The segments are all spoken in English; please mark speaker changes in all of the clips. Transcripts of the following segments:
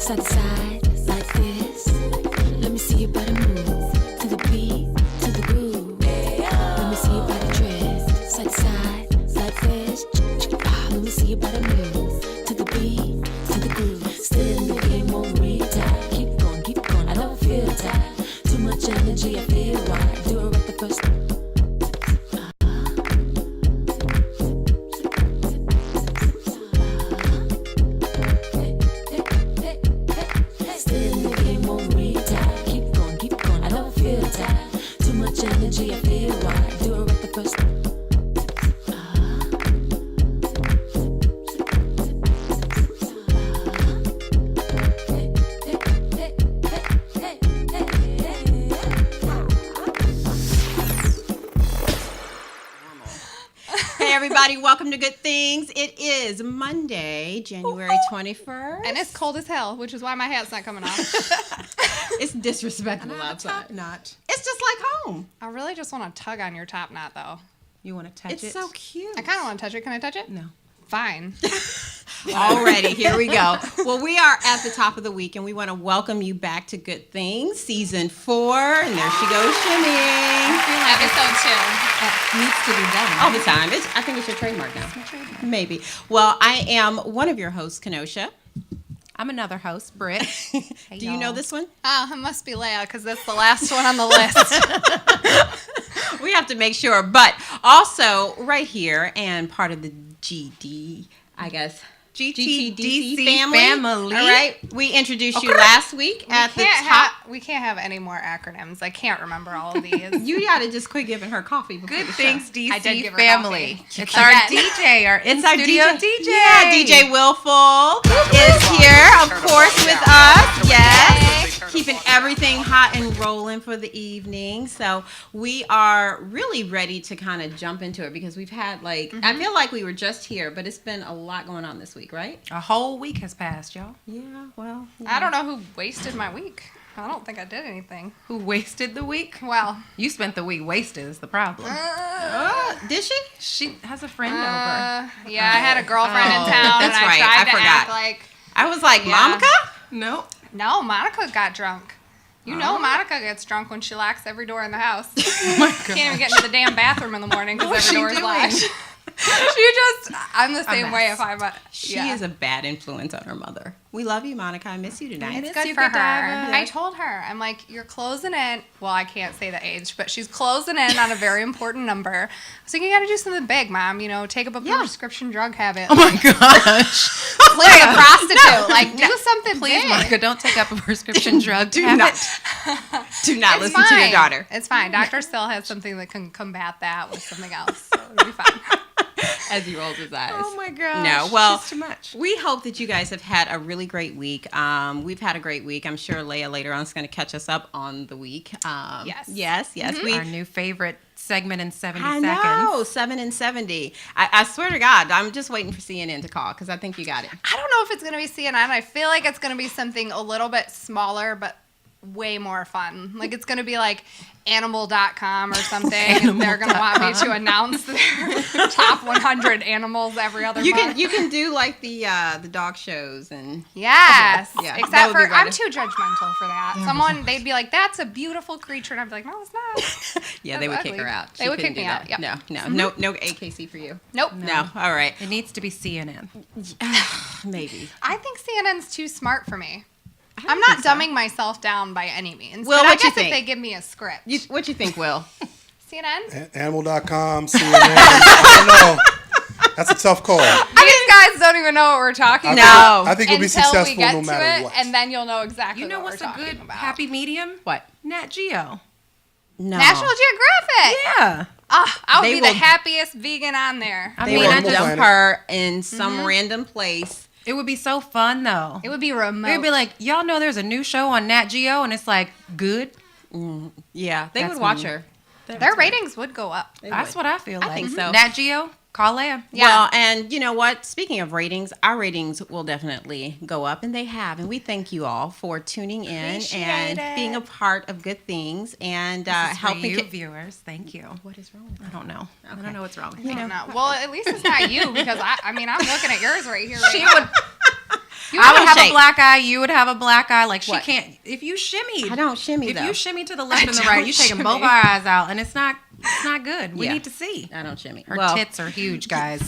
Speaker 1: side to side, like this. Let me see your body move to the beat, to the groove. Let me see your body drift, side to side, like this. Let me see your body move to the beat, to the groove. Still in the game, won't retire. Keep going, I don't feel tired. Too much energy, I feel wired. Do it right the first time. Energy, I feel why. Do it right the first time.
Speaker 2: Hey everybody, welcome to Good Things. It is Monday, January 21st.
Speaker 3: And it's cold as hell, which is why my hat's not coming off.
Speaker 2: It's disrespectful outside. It's just like home.
Speaker 3: I really just want to tug on your top knot, though.
Speaker 4: You want to touch it?
Speaker 2: It's so cute.
Speaker 3: I kind of want to touch it. Can I touch it?
Speaker 4: No.
Speaker 3: Fine.
Speaker 2: Already, here we go. Well, we are at the top of the week, and we want to welcome you back to Good Things, Season 4. And there she goes, shimmying.
Speaker 3: Episode 2.
Speaker 4: That needs to be done.
Speaker 2: All the time. I think it's your trademark now.
Speaker 3: It's my trademark.
Speaker 2: Maybe. Well, I am one of your hosts, Kinosha.
Speaker 4: I'm another host, Brit.
Speaker 2: Do you know this one?
Speaker 3: Oh, it must be Leiah, because that's the last one on the list.
Speaker 2: We have to make sure. But also, right here, and part of the GD, I guess, GTDC family. All right. We introduced you last week at the top.
Speaker 3: We can't have any more acronyms. I can't remember all of these.
Speaker 2: You got to just quit giving her coffee before
Speaker 4: Good
Speaker 2: the
Speaker 4: Things
Speaker 2: show.
Speaker 4: DC
Speaker 3: I did give her
Speaker 4: family.
Speaker 3: coffee.
Speaker 4: It's our DJ, our in-studio DJ.
Speaker 2: Yeah, DJ Willful is here, of course, with us. Yes. Keeping everything hot and rolling for the evening. So we are really ready to kind of jump into it because we've had I feel like we were just here, but it's been a lot going on this week, right?
Speaker 4: A whole week has passed, y'all.
Speaker 2: Yeah, well.
Speaker 3: I don't know who wasted my week. I don't think I did anything.
Speaker 4: Who wasted the week?
Speaker 3: Well.
Speaker 4: You spent the week wasted is the problem.
Speaker 2: Did she?
Speaker 4: She has a friend over.
Speaker 3: Yeah, I had a girlfriend in town,
Speaker 2: that's
Speaker 3: and I
Speaker 2: right.
Speaker 3: tried
Speaker 2: I
Speaker 3: to
Speaker 2: forgot.
Speaker 3: act like...
Speaker 2: I was like,
Speaker 3: Yeah.
Speaker 2: Monica?
Speaker 4: No.
Speaker 3: No, Monica got drunk. You know Monica gets drunk when she locks every door in the house.
Speaker 4: Oh my God.
Speaker 3: Can't even get into the damn bathroom in the morning because every door is locked. I'm the same way if I'm
Speaker 2: She is a bad influence on her mother. We love you, Monica. I miss you tonight.
Speaker 3: It's good for her. I told her, I'm like, you're closing in. Well, I can't say the age, but she's closing in on a very important number. I was like, you got to do something big, Mom. You know, take up a prescription drug habit.
Speaker 4: Oh my gosh.
Speaker 3: Like a prostitute. Like, do something
Speaker 4: Please,
Speaker 3: big.
Speaker 4: Monica, don't take up a prescription drug
Speaker 2: Do
Speaker 4: habit.
Speaker 2: Do not listen to your daughter.
Speaker 3: It's fine. Doctor still has something that can combat that with something else. So it'll be fine.
Speaker 2: As he rolls his eyes.
Speaker 4: Oh my gosh.
Speaker 2: No, well,
Speaker 4: She's too much.
Speaker 2: We hope that you guys have had a really great week. We've had a great week. I'm sure Leiah later on is going to catch us up on the week. Yes.
Speaker 4: Our new favorite segment in 70
Speaker 2: I
Speaker 4: seconds.
Speaker 2: know, 7 and 70. I swear to God, I'm just waiting for CNN to call because I think you got it.
Speaker 3: I don't know if it's going to be CNN. I feel like it's going to be something a little bit smaller, but way more fun. Like it's going to be like animal.com or something, and they're going to want me to announce their top 100 animals every other month.
Speaker 2: You can do like the dog shows and
Speaker 3: yes,
Speaker 2: yeah,
Speaker 3: except for I'm too judgmental for that. They'd be like, "That's a beautiful creature," and I'd be like, "No, it's not."
Speaker 2: Yeah, they would kick her out.
Speaker 3: They would kick me out. Yep.
Speaker 2: No AKC for you.
Speaker 3: Nope.
Speaker 2: No. All right.
Speaker 4: It needs to be CNN.
Speaker 2: Maybe.
Speaker 3: I think CNN's too smart for me. I'm not dumbing myself down by any means.
Speaker 2: Will,
Speaker 3: but
Speaker 2: what
Speaker 3: I guess
Speaker 2: you think?
Speaker 3: if they give me a script.
Speaker 2: What you think, Will?
Speaker 3: CNN?
Speaker 5: Animal.com, CNN. I don't know. That's a tough call.
Speaker 3: These guys don't even know what we're talking about.
Speaker 5: I think we'll be successful no matter what.
Speaker 3: And then you'll know exactly
Speaker 4: You know
Speaker 3: what
Speaker 4: what's
Speaker 3: we're
Speaker 4: a
Speaker 3: talking
Speaker 4: good
Speaker 3: about.
Speaker 4: happy medium?
Speaker 2: What?
Speaker 4: Nat Geo.
Speaker 2: No.
Speaker 3: National Geographic.
Speaker 4: Yeah.
Speaker 3: I would
Speaker 2: They
Speaker 3: be
Speaker 2: will-
Speaker 3: the happiest vegan on there.
Speaker 2: They
Speaker 5: will
Speaker 2: would dump
Speaker 5: planet.
Speaker 2: her in some random place.
Speaker 4: It would be so fun, though.
Speaker 3: It would be remote.
Speaker 4: It would be like, y'all know there's a new show on Nat Geo, and it's like, good.
Speaker 2: Yeah, they
Speaker 4: That's
Speaker 2: would watch
Speaker 4: when-
Speaker 2: her.
Speaker 3: Their ratings would go up.
Speaker 4: That's what I feel like.
Speaker 2: I think so.
Speaker 4: Nat Geo, call Leiah.
Speaker 3: Yeah.
Speaker 2: Well, and you know what? Speaking of ratings, our ratings will definitely go up, and they have. And we thank you all for tuning in
Speaker 3: Appreciate
Speaker 2: and
Speaker 3: it.
Speaker 2: being a part of Good Things and
Speaker 4: This is for
Speaker 2: helping
Speaker 4: you viewers. Thank you.
Speaker 2: What is wrong?
Speaker 4: I don't know. I don't know what's wrong.
Speaker 3: I don't know. Well, at least it's not you because I'm looking at yours right here.
Speaker 4: She would. I would have a black eye. You would have a black eye. Like, she
Speaker 2: What?
Speaker 4: can't. If you shimmy.
Speaker 2: I don't shimmy,
Speaker 4: If
Speaker 2: though.
Speaker 4: you shimmy to the left and the right, you're taking both our eyes out. And it's not good. We
Speaker 2: Yeah.
Speaker 4: need to see.
Speaker 2: I don't shimmy.
Speaker 4: Her tits are huge, guys.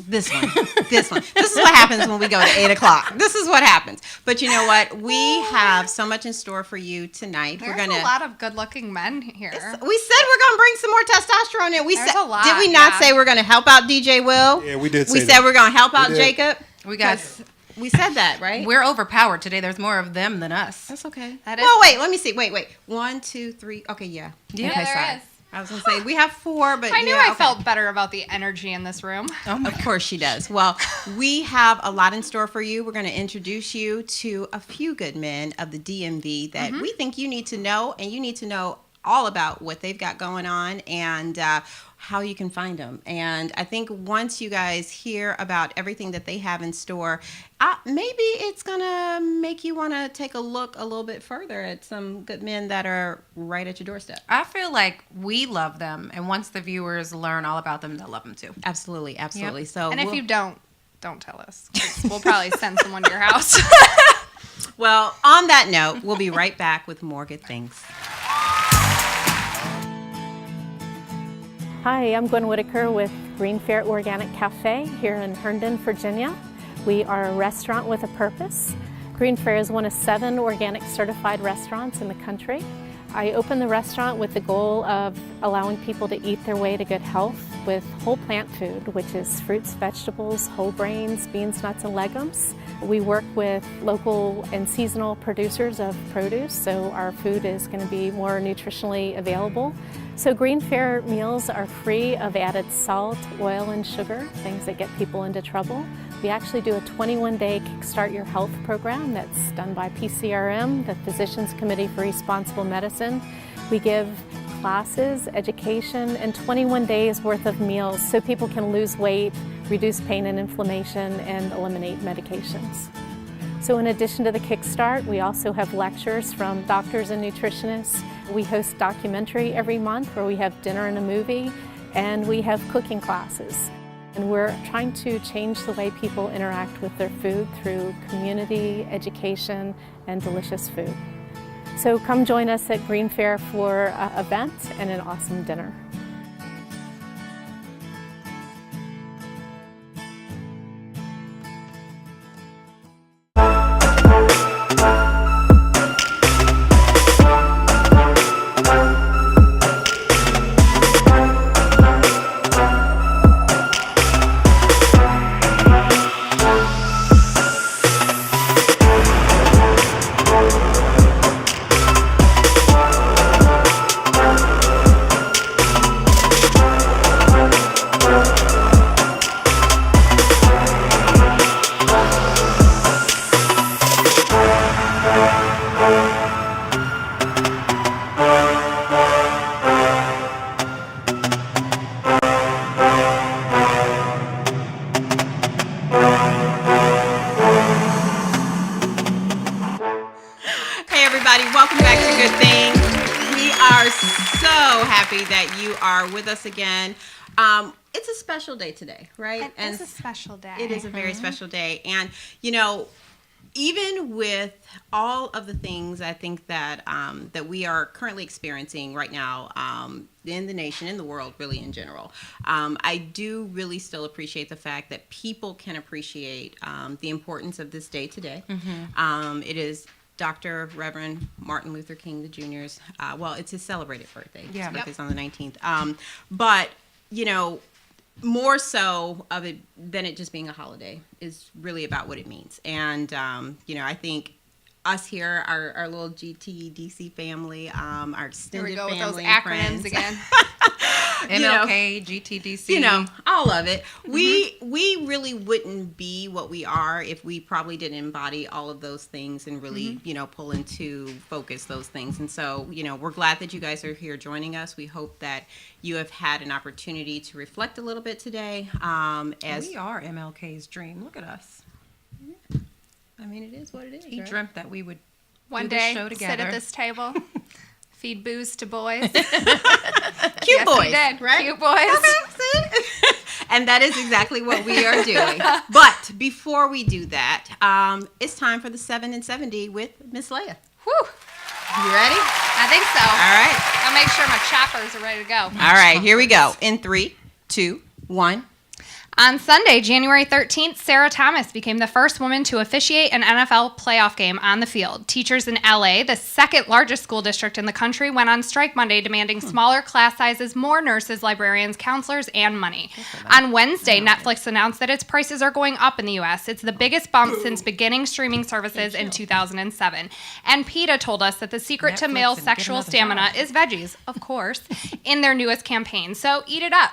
Speaker 2: This one. This is what happens when we go to 8 o'clock. This is what happens. But you know what? We have so much in store for you tonight.
Speaker 3: There's a lot of good-looking men here.
Speaker 2: We said we're gonna bring some more testosterone in.
Speaker 3: There's a lot,
Speaker 2: Did we not
Speaker 3: yeah.
Speaker 2: say we're gonna help out DJ Will?
Speaker 5: Yeah, we did say
Speaker 2: We
Speaker 5: that.
Speaker 2: said we're gonna help out
Speaker 5: did.
Speaker 2: Jacob.
Speaker 4: We got.
Speaker 2: We said that, right?
Speaker 4: We're overpowered today. There's more of them than us.
Speaker 2: That's okay.
Speaker 3: That is-
Speaker 2: Well, wait. Let me see. Wait. 1, 2, 3. Okay, yeah.
Speaker 4: Yeah,
Speaker 2: okay,
Speaker 3: there
Speaker 2: sorry.
Speaker 3: is.
Speaker 2: I was gonna say we have 4, but
Speaker 3: I knew
Speaker 2: yeah,
Speaker 3: I
Speaker 2: okay.
Speaker 3: felt better about the energy in this room.
Speaker 2: Of course she does. Well, we have a lot in store for you. We're going to introduce you to a few good men of the DMV that we think you need to know, and you need to know all about what they've got going on and how you can find them. And I think once you guys hear about everything that they have in store, maybe it's going to make you want to take a look a little bit further at some good men that are right at your doorstep.
Speaker 4: I feel like we love them. And once the viewers learn all about them, they'll love them too.
Speaker 2: Absolutely.
Speaker 4: Yep.
Speaker 2: So,
Speaker 3: And if you don't tell us. 'Cause we'll probably send someone to your house.
Speaker 2: well, on that note, we'll be right back with more good things.
Speaker 6: Hi, I'm Gwen Whitaker with Green Fair Organic Cafe here in Herndon, Virginia. We are a restaurant with a purpose. Green Fair is one of 7 organic certified restaurants in the country. I opened the restaurant with the goal of allowing people to eat their way to good health with whole plant food, which is fruits, vegetables, whole grains, beans, nuts, and legumes. We work with local and seasonal producers of produce, so our food is going to be more nutritionally available. So Green Fair meals are free of added salt, oil, and sugar, things that get people into trouble. We actually do a 21-day Kickstart Your Health program that's done by PCRM, the Physicians Committee for Responsible Medicine. We give classes, education, and 21 days worth of meals so people can lose weight, reduce pain and inflammation, and eliminate medications. So in addition to the Kickstart, we also have lectures from doctors and nutritionists. We host documentary every month where we have dinner and a movie, and we have cooking classes. And we're trying to change the way people interact with their food through community, education, and delicious food. So come join us at Green Fair for an event and an awesome dinner.
Speaker 2: Welcome back to Good Things. We are so happy that you are with us again. It's a special day today, right?
Speaker 3: It's a special day.
Speaker 2: It is a very special day. And, you know, even with all of the things I think that that we are currently experiencing right now in the nation, in the world, really in general, I do really still appreciate the fact that people can appreciate the importance of this day today. Mm-hmm. It is Dr. Reverend Martin Luther King Jr.'s, well, it's his celebrated birthday.
Speaker 4: Yeah.
Speaker 2: His birthday's on the 19th. But, you know, more so of it than it just being a holiday is really about what it means. And, you know, I think us here, our little GTDC family, our extended
Speaker 3: Here we go
Speaker 2: family
Speaker 3: with those acronyms
Speaker 2: friends.
Speaker 3: again.
Speaker 4: MLK, GTDC.
Speaker 2: You know, all of it. Mm-hmm. We really wouldn't be what we are if we probably didn't embody all of those things and really, you know, pull into focus those things. And so, you know, we're glad that you guys are here joining us. We hope that you have had an opportunity to reflect a little bit today. As
Speaker 4: we are MLK's dream. Look at us.
Speaker 2: I mean, it is what it is.
Speaker 4: He
Speaker 2: right?
Speaker 4: dreamt that we would
Speaker 3: One
Speaker 4: do this
Speaker 3: day,
Speaker 4: show together.
Speaker 3: sit at this table, feed booze to boys.
Speaker 2: Cute
Speaker 3: Yes,
Speaker 2: boys,
Speaker 3: we did.
Speaker 2: right?
Speaker 3: Cute boys.
Speaker 2: See? And that is exactly what we are doing. But before we do that, it's time for the 7 and 70 with Miss Leiah.
Speaker 3: Whew.
Speaker 2: You ready?
Speaker 3: I think so.
Speaker 2: All right.
Speaker 3: I'll make sure my choppers are ready to go.
Speaker 2: All right, here we go. In 3, 2, 1.
Speaker 3: On Sunday, January 13th, Sarah Thomas became the first woman to officiate an NFL playoff game on the field. Teachers in LA, the second largest school district in the country, went on strike Monday demanding smaller class sizes, more nurses, librarians, counselors, and money. On Wednesday, Netflix announced that its prices are going up in the U.S. It's the biggest bump since beginning streaming services in 2007. And PETA told us that the secret to male sexual stamina is veggies, of course, in their newest campaign. So eat it up.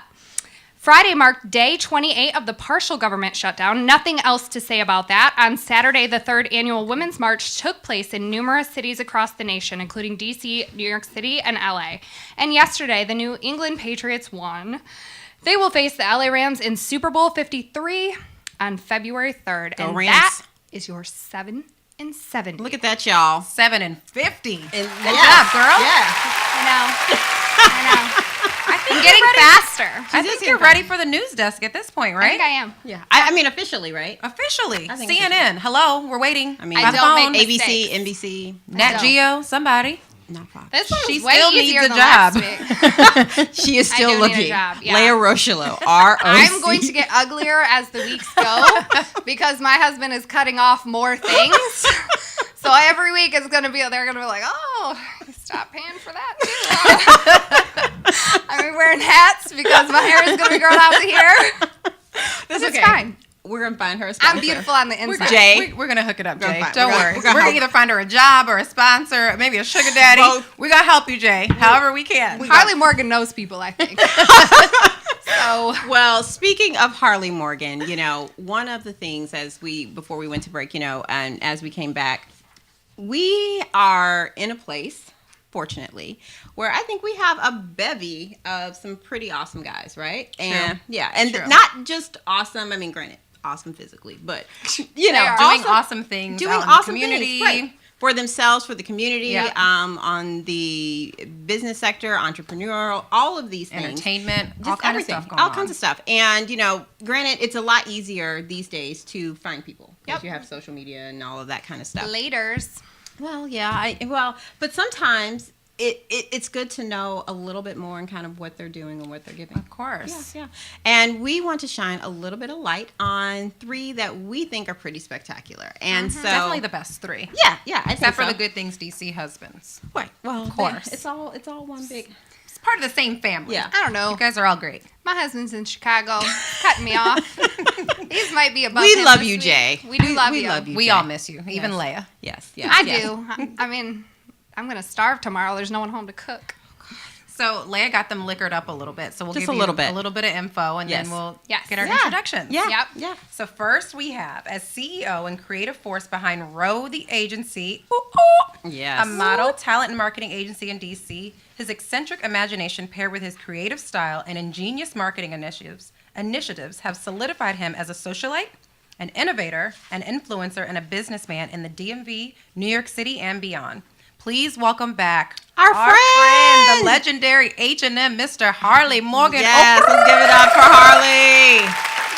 Speaker 3: Friday marked day 28 of the partial government shutdown. Nothing else to say about that. On Saturday, the third annual Women's March took place in numerous cities across the nation, including D.C., New York City, and L.A. And yesterday, the New England Patriots won. They will face the L.A. Rams in Super Bowl 53 on February 3rd.
Speaker 2: Go
Speaker 3: and
Speaker 2: Rams.
Speaker 3: that is your 7 and 70.
Speaker 2: Look at that, y'all.
Speaker 4: 7 and 50.
Speaker 2: Good
Speaker 4: job, girl.
Speaker 2: Yeah.
Speaker 3: I know. I'm getting faster.
Speaker 4: I think you're ready for the news desk at this point,
Speaker 3: I
Speaker 4: right?
Speaker 3: think I am.
Speaker 2: Yeah. I mean, officially, right?
Speaker 4: Officially.
Speaker 2: I think
Speaker 4: CNN. Hello, we're waiting.
Speaker 2: I mean,
Speaker 3: I don't
Speaker 4: phone.
Speaker 3: make
Speaker 2: ABC,
Speaker 3: mistakes.
Speaker 2: NBC,
Speaker 4: Nat Geo, somebody.
Speaker 2: not Fox.
Speaker 3: This one
Speaker 4: She
Speaker 3: was way
Speaker 4: still
Speaker 3: easier
Speaker 4: needs a
Speaker 3: than
Speaker 4: job.
Speaker 3: last week.
Speaker 2: She is
Speaker 3: I
Speaker 2: still
Speaker 3: do need a
Speaker 2: looking.
Speaker 3: job, yeah.
Speaker 2: Leiah Rocheleau, R-O-C.
Speaker 3: I'm going to get uglier as the weeks go because my husband is cutting off more things. So every week it's gonna be, they're gonna be like, oh, stop paying for that too. I'm be wearing hats because my hair is gonna be growing out to here.
Speaker 2: That's
Speaker 3: It's
Speaker 2: okay.
Speaker 3: fine.
Speaker 2: We're gonna find her a sponsor.
Speaker 3: I'm beautiful on the inside.
Speaker 2: Jay.
Speaker 4: We're gonna hook it up,
Speaker 2: We're
Speaker 4: Jay.
Speaker 2: gonna
Speaker 4: Don't
Speaker 2: find-
Speaker 4: worry.
Speaker 2: we're
Speaker 4: We're
Speaker 2: gonna
Speaker 4: gonna
Speaker 2: help.
Speaker 4: either find her a job or a sponsor, maybe a sugar daddy.
Speaker 2: Both.
Speaker 4: We're gonna help you, Jay. However we can.
Speaker 3: Harley Morgan knows people, I think. So
Speaker 2: Well, speaking of Harley Morgan, you know, one of the things before we went to break, you know, and as we came back, we are in a place, fortunately, where I think we have a bevy of some pretty awesome guys, right? And yeah, and
Speaker 4: True.
Speaker 2: not just awesome. I mean, granted, awesome physically, but you know,
Speaker 3: are.
Speaker 4: doing
Speaker 2: also
Speaker 4: awesome things
Speaker 2: doing
Speaker 4: out in
Speaker 2: awesome
Speaker 4: the community.
Speaker 2: things, right, for themselves, for the community,
Speaker 4: Yeah.
Speaker 2: on the business sector, entrepreneurial, all of these things.
Speaker 4: Entertainment,
Speaker 2: Just
Speaker 4: all kinds of
Speaker 2: everything,
Speaker 4: stuff going
Speaker 2: all
Speaker 4: on.
Speaker 2: kinds of stuff. And, you know, granted, it's a lot easier these days to find people because
Speaker 3: Yep.
Speaker 2: you have social media and all of that kind of stuff.
Speaker 3: laters.
Speaker 2: Well, yeah, but sometimes it's good to know a little bit more and kind of what they're doing and what they're giving.
Speaker 4: Of course.
Speaker 2: Yeah. And we want to shine a little bit of light on 3 that we think are pretty spectacular. And so
Speaker 4: Definitely the best 3.
Speaker 2: yeah, I think
Speaker 4: Except for
Speaker 2: so.
Speaker 4: the Good Things DC husbands.
Speaker 2: Right. Well,
Speaker 4: Of course.
Speaker 2: it's all one big.
Speaker 4: It's part of the same family.
Speaker 2: Yeah.
Speaker 3: I don't know.
Speaker 4: You guys are all great.
Speaker 3: My husband's in Chicago, cutting me off. These might be above
Speaker 2: We
Speaker 3: him
Speaker 2: love
Speaker 3: this
Speaker 2: you,
Speaker 3: week.
Speaker 2: Jay.
Speaker 3: We do love
Speaker 2: we
Speaker 3: you.
Speaker 2: love you.
Speaker 4: We
Speaker 2: Jay.
Speaker 4: all miss you, even Leiah.
Speaker 2: Yes.
Speaker 3: I do. I mean, I'm going to starve tomorrow. There's no one home to cook.
Speaker 4: So Leiah got them liquored up a little bit. So we'll
Speaker 2: Just
Speaker 4: give
Speaker 2: a
Speaker 4: you
Speaker 2: little bit.
Speaker 4: a little bit of info, and
Speaker 2: Yes.
Speaker 4: then we'll
Speaker 3: Yes.
Speaker 4: get our
Speaker 3: Yeah.
Speaker 4: introductions.
Speaker 2: Yeah.
Speaker 3: Yep.
Speaker 2: Yeah.
Speaker 4: So first we have, as CEO and creative force behind Row the Agency,
Speaker 2: Yes.
Speaker 4: a model, talent, and marketing agency in DC, his eccentric imagination paired with his creative style and ingenious marketing initiatives have solidified him as a socialite, an innovator, an influencer, and a businessman in the DMV, New York City, and beyond. Please welcome back
Speaker 2: Our friend!
Speaker 4: the legendary H&M Mr. Harley Morgan.
Speaker 2: Yes. Let's give it up for Harley.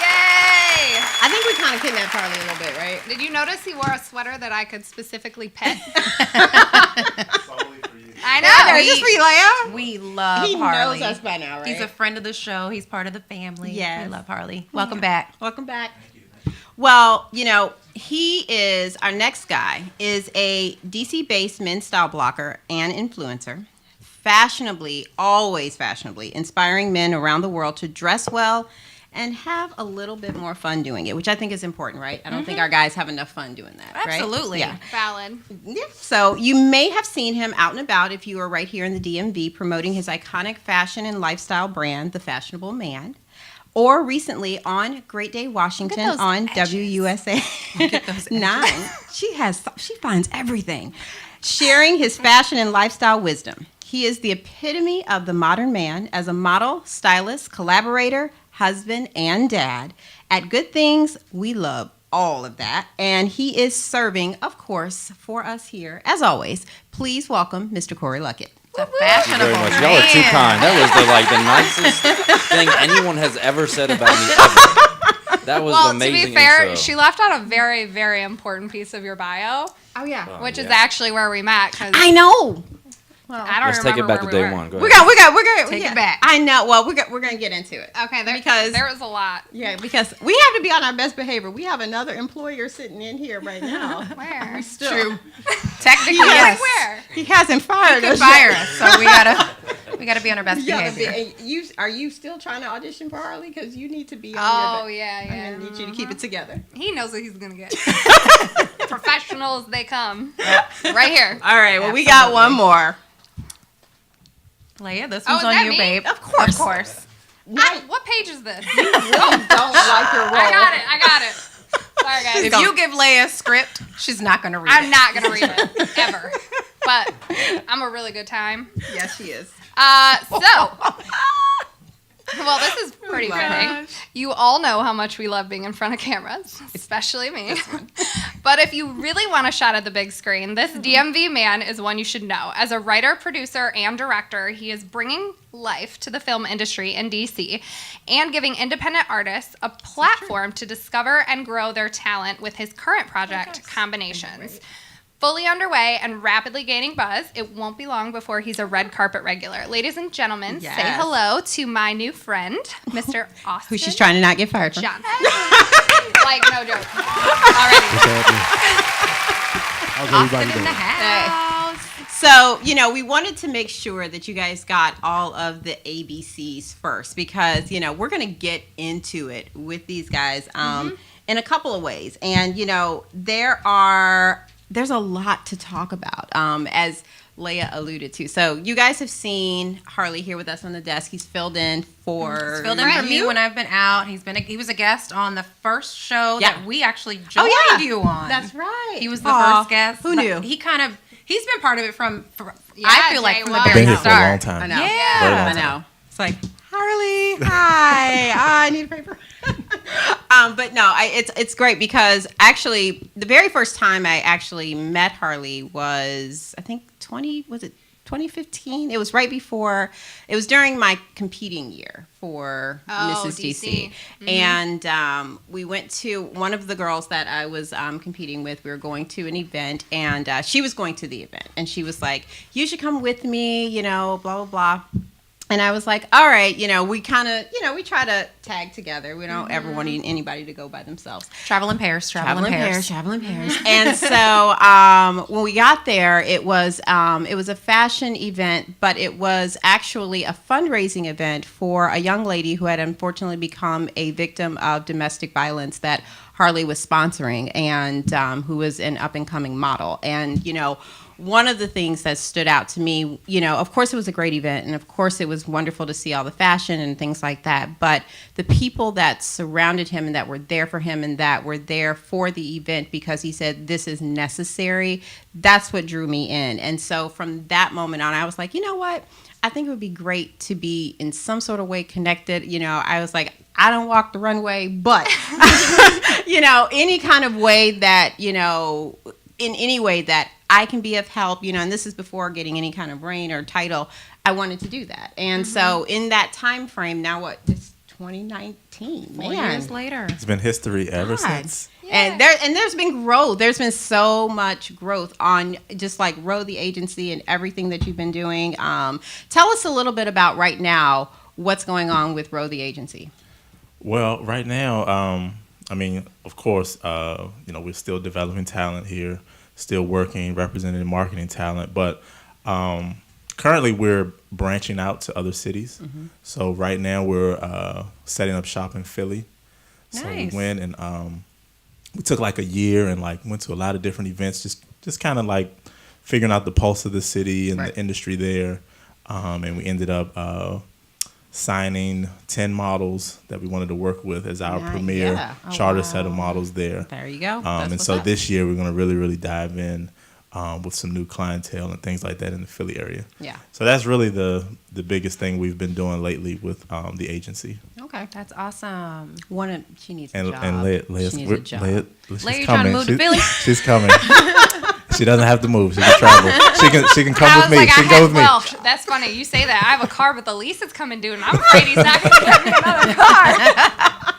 Speaker 3: Yay!
Speaker 2: I think we kind of kidnapped Harley a little bit, right?
Speaker 3: Did you notice he wore a sweater that I could specifically pet? I know.
Speaker 2: Is this for you, Leiah?
Speaker 4: We love
Speaker 2: He
Speaker 4: Harley.
Speaker 2: knows us by now, right?
Speaker 4: He's a friend of the show. He's part of the family.
Speaker 2: Yes.
Speaker 4: We love Harley. Welcome back.
Speaker 2: Welcome back. Well, you know, our next guy is a DC-based men's style blocker and influencer, always fashionably, inspiring men around the world to dress well and have a little bit more fun doing it, which I think is important, right? I don't think our guys have enough fun doing that, right?
Speaker 4: Absolutely.
Speaker 2: Yeah.
Speaker 3: Valid.
Speaker 2: Yeah. So you may have seen him out and about if you are right here in the DMV promoting his iconic fashion and lifestyle brand, The Fashionable Man. Or recently on Great Day Washington
Speaker 3: those
Speaker 2: on
Speaker 3: edges.
Speaker 2: WUSA 9. She finds everything. Sharing his fashion and lifestyle wisdom. He is the epitome of the modern man as a model, stylist, collaborator, husband, and dad. At Good Things, we love all of that. And he is serving, of course, for us here. As always, please welcome Mr. Cory Luckett.
Speaker 4: The fashionable
Speaker 5: Very much.
Speaker 4: man.
Speaker 5: Y'all are too kind. That was the nicest thing anyone has ever said about me ever. That was amazing.
Speaker 3: To be fair,
Speaker 5: intro.
Speaker 3: she left out a very, very important piece of your bio,
Speaker 2: Oh yeah.
Speaker 3: which is actually where we met. Cause
Speaker 2: I know.
Speaker 3: I don't
Speaker 5: Let's take
Speaker 3: remember
Speaker 5: it back to
Speaker 3: where
Speaker 5: day
Speaker 3: we were.
Speaker 5: one. Go
Speaker 2: We're
Speaker 5: ahead.
Speaker 2: gonna
Speaker 4: Take it back.
Speaker 2: I know. Well, we're gonna get into it.
Speaker 3: Okay,
Speaker 2: Because-
Speaker 3: there was a lot.
Speaker 2: Yeah, because we have to be on our best behavior. We have another employer sitting in here right now.
Speaker 3: Where?
Speaker 2: Still.
Speaker 4: True. Technically,
Speaker 2: Yes.
Speaker 4: yes.
Speaker 3: Where?
Speaker 2: He hasn't fired
Speaker 4: Could
Speaker 2: us.
Speaker 4: fire
Speaker 2: yet.
Speaker 4: us, so we gotta be on our best
Speaker 2: Yeah,
Speaker 4: behavior.
Speaker 2: are you still trying to audition for Harley? Because you need to be on
Speaker 3: Oh,
Speaker 2: your
Speaker 3: yeah,
Speaker 2: I'm
Speaker 3: yeah.
Speaker 2: gonna need you to keep it together.
Speaker 3: He knows what he's going to get. Professional as they come. Right here.
Speaker 2: All right. Well, we got one more.
Speaker 4: Leiah, this
Speaker 3: Oh,
Speaker 4: one's
Speaker 3: is
Speaker 4: on
Speaker 3: that
Speaker 4: you,
Speaker 3: me?
Speaker 4: babe.
Speaker 2: Of course.
Speaker 4: Of course.
Speaker 3: What page is this?
Speaker 2: Really don't like your role.
Speaker 3: I got it. Sorry, guys.
Speaker 4: If you give Leiah a script, she's not going to read
Speaker 3: I'm
Speaker 4: it.
Speaker 3: not going to read it, ever. But I'm a really good time.
Speaker 2: Yes, she is.
Speaker 3: Well, this is pretty fitting. You all know how much we love being in front of cameras, especially me. But if you really want a shot at the big screen, this DMV man is one you should know. As a writer, producer, and director, he is bringing life to the film industry in DC and giving independent artists a platform to discover and grow their talent with his current project, Combinations. Fully underway and rapidly gaining buzz, it won't be long before he's a red carpet regular. Ladies and gentlemen, say
Speaker 2: Yes.
Speaker 3: hello to my new friend, Mr. Austin
Speaker 2: Who she's trying to not get fired from.
Speaker 3: Johnson. Like, no joke. Already.
Speaker 7: How's
Speaker 4: Austin
Speaker 7: everybody
Speaker 4: in
Speaker 7: doing?
Speaker 4: the house.
Speaker 2: So, we wanted to make sure that you guys got all of the ABCs first because, we're going to get into it with these guys in a couple of ways. And, there's a lot to talk about, as Leiah alluded to. So you guys have seen Harley here with us on the desk. He's filled in for
Speaker 4: He's filled in for me when I've been out. He was a guest on the first show
Speaker 2: Yeah.
Speaker 4: that we actually joined you on.
Speaker 2: That's right.
Speaker 4: He was the first guest.
Speaker 2: Who knew?
Speaker 4: He's been part of it from
Speaker 3: Yeah,
Speaker 4: I feel like
Speaker 3: Jay
Speaker 4: from the
Speaker 3: was.
Speaker 4: very
Speaker 7: Been here for a
Speaker 4: start.
Speaker 7: long time.
Speaker 2: I know.
Speaker 3: Yeah.
Speaker 7: Very long
Speaker 2: I
Speaker 7: time.
Speaker 2: know. It's like, Harley, hi. I need a paper. But no, it's great because actually the very first time I actually met Harley was, I think 2015? It was right before, it was during my competing year for Mrs. DC.
Speaker 3: Mm-hmm.
Speaker 2: And we went to one of the girls that I was competing with. We were going to an event and she was going to the event. And she was like, you should come with me, blah, blah, blah. And I was like, all right, we kind of, we try to tag together. We don't ever want anybody to go by themselves.
Speaker 4: Travel in pairs.
Speaker 2: Travel in pairs. And so when we got there, it was a fashion event, but it was actually a fundraising event for a young lady who had unfortunately become a victim of domestic violence that Harley was sponsoring and who was an up-and-coming model. And, one of the things that stood out to me, of course it was a great event, and of course it was wonderful to see all the fashion and things like that, but the people that surrounded him and that were there for him and that were there for the event because he said this is necessary, that's what drew me in. And so from that moment on, I was like, you know what? I think it would be great to be in some sort of way connected. I was like, I don't walk the runway, but, any kind of way that, in any way that I can be of help, and this is before getting any kind of reign or title, I wanted to do that. And so in that time frame, now what, it's 2019,
Speaker 4: 4 years later.
Speaker 7: It's been history ever
Speaker 2: God.
Speaker 7: since.
Speaker 2: And there's been growth. There's been so much growth on just like Row the agency and everything that you've been doing. Tell us a little bit about right now what's going on with Row the agency.
Speaker 7: Well, right now, of course, we're still developing talent here, still working, representing marketing talent, but currently we're branching out to other cities. Mm-hmm. So right now we're setting up shop in Philly. So
Speaker 4: Nice.
Speaker 7: we went and we took like a year and went to a lot of different events, just kind of figuring out the pulse of the city and the industry there. And we ended up signing 10 models that we wanted to work with as our premier charter set of models there.
Speaker 2: There you go.
Speaker 7: And so this year we're going to really, really dive in with some new clientele and things like that in the Philly area.
Speaker 2: Yeah.
Speaker 7: So that's really the biggest thing we've been doing lately with the agency.
Speaker 2: Okay.
Speaker 4: That's awesome.
Speaker 2: She needs a
Speaker 7: And
Speaker 2: job.
Speaker 7: Leiah's
Speaker 2: She needs a job.
Speaker 7: she's
Speaker 4: Leiah trying to
Speaker 7: coming.
Speaker 4: move to Philly.
Speaker 7: She's coming. She doesn't have to move. She can travel. She can come
Speaker 3: I
Speaker 7: with
Speaker 3: was
Speaker 7: me.
Speaker 3: like,
Speaker 7: She can go with me.
Speaker 3: well, that's funny. You say that. I have a car, but the lease is coming due, and I'm afraid he's not going to get me another car.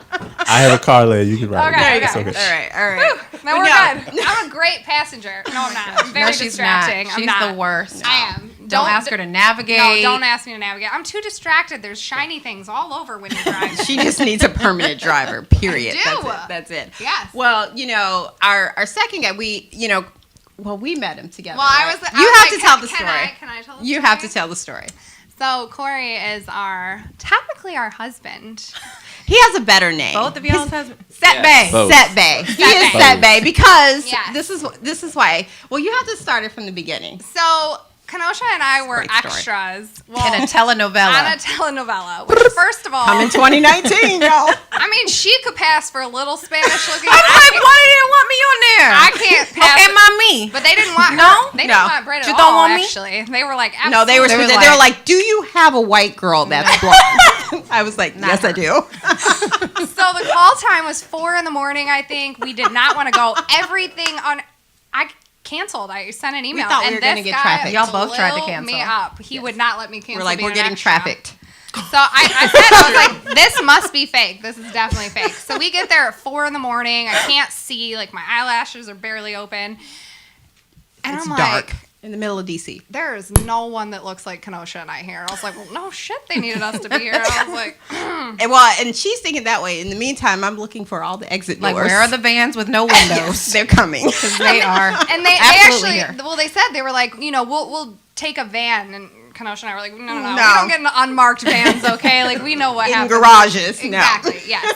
Speaker 7: I have a car, Leiah. You can ride.
Speaker 3: Okay,
Speaker 7: with me.
Speaker 3: okay.
Speaker 7: It's okay.
Speaker 2: All right.
Speaker 3: Now we're good. I'm a great passenger. No, I'm not. I'm very
Speaker 4: she's
Speaker 3: distracting.
Speaker 4: not.
Speaker 3: I'm
Speaker 4: She's
Speaker 3: not.
Speaker 4: the worst.
Speaker 3: I am.
Speaker 4: Don't ask her to navigate.
Speaker 3: No, don't ask me to navigate. I'm too distracted. There's shiny things all over when you drive.
Speaker 2: She just needs a permanent driver, period.
Speaker 3: I do.
Speaker 2: That's it.
Speaker 3: Yes.
Speaker 2: Well, our second guy, we met him together.
Speaker 3: Well,
Speaker 2: right?
Speaker 3: I was
Speaker 2: to tell the
Speaker 3: Can
Speaker 2: story.
Speaker 3: I tell the story?
Speaker 2: You have to tell the story.
Speaker 3: So Cory is technically our husband.
Speaker 2: He has a better name.
Speaker 4: Both of y'all's husbands.
Speaker 2: Set Bay.
Speaker 5: both.
Speaker 2: Set Bay. He is
Speaker 5: Bay.
Speaker 2: Set Bay because
Speaker 3: Yes.
Speaker 2: this is why. Well, you have to start it from the beginning.
Speaker 3: So Kinosha and I were
Speaker 2: Great story.
Speaker 3: extras.
Speaker 4: In
Speaker 3: Well,
Speaker 4: a telenovela.
Speaker 3: on a telenovela, which first of all,
Speaker 2: I'm in 2019, y'all.
Speaker 3: I mean, she could pass for a little Spanish looking.
Speaker 4: I'm like, why did you want me on there?
Speaker 3: I can't pass.
Speaker 4: Okay, mommy.
Speaker 3: But they didn't want her.
Speaker 4: No?
Speaker 3: They
Speaker 2: No.
Speaker 3: didn't want Brit at
Speaker 4: You
Speaker 3: all,
Speaker 4: don't want me?
Speaker 3: actually. They were like,
Speaker 2: No, they were like, "Do you have a white girl that's blonde?" I was like, "Yes, I do."
Speaker 3: So the call time was 4 a.m, I think. We did not want to go. I canceled. I sent an email.
Speaker 2: thought we
Speaker 3: and
Speaker 2: were gonna
Speaker 3: this
Speaker 2: get
Speaker 3: guy
Speaker 2: trafficked.
Speaker 4: Y'all both tried to
Speaker 3: blew
Speaker 4: cancel.
Speaker 3: me up. He would not let me cancel.
Speaker 2: We're like,
Speaker 3: being
Speaker 2: "We're
Speaker 3: an
Speaker 2: getting
Speaker 3: extra.
Speaker 2: trafficked."
Speaker 3: So I was like, this must be fake. This is definitely fake. So we get there at 4 a.m. I can't see. Like, my eyelashes are barely open. And
Speaker 2: It's
Speaker 3: I'm
Speaker 2: dark
Speaker 3: like,
Speaker 2: in the middle of DC.
Speaker 3: there is no one that looks like Kinosha and I here. I was like, well, no shit, they needed us to be here. I was like,
Speaker 2: And she's thinking that way. In the meantime, I'm looking for all the exit doors.
Speaker 4: Like, where are the vans with no windows?
Speaker 2: They're coming.
Speaker 4: Because they are.
Speaker 3: and they
Speaker 4: absolutely
Speaker 3: actually,
Speaker 4: here.
Speaker 3: well, they said, they were like, we'll take a van. And Kinosha and I were like, no. We
Speaker 2: No.
Speaker 3: don't get into unmarked vans, okay? Like, we know what
Speaker 2: In
Speaker 3: happens.
Speaker 2: garages. No.
Speaker 3: Exactly, yes.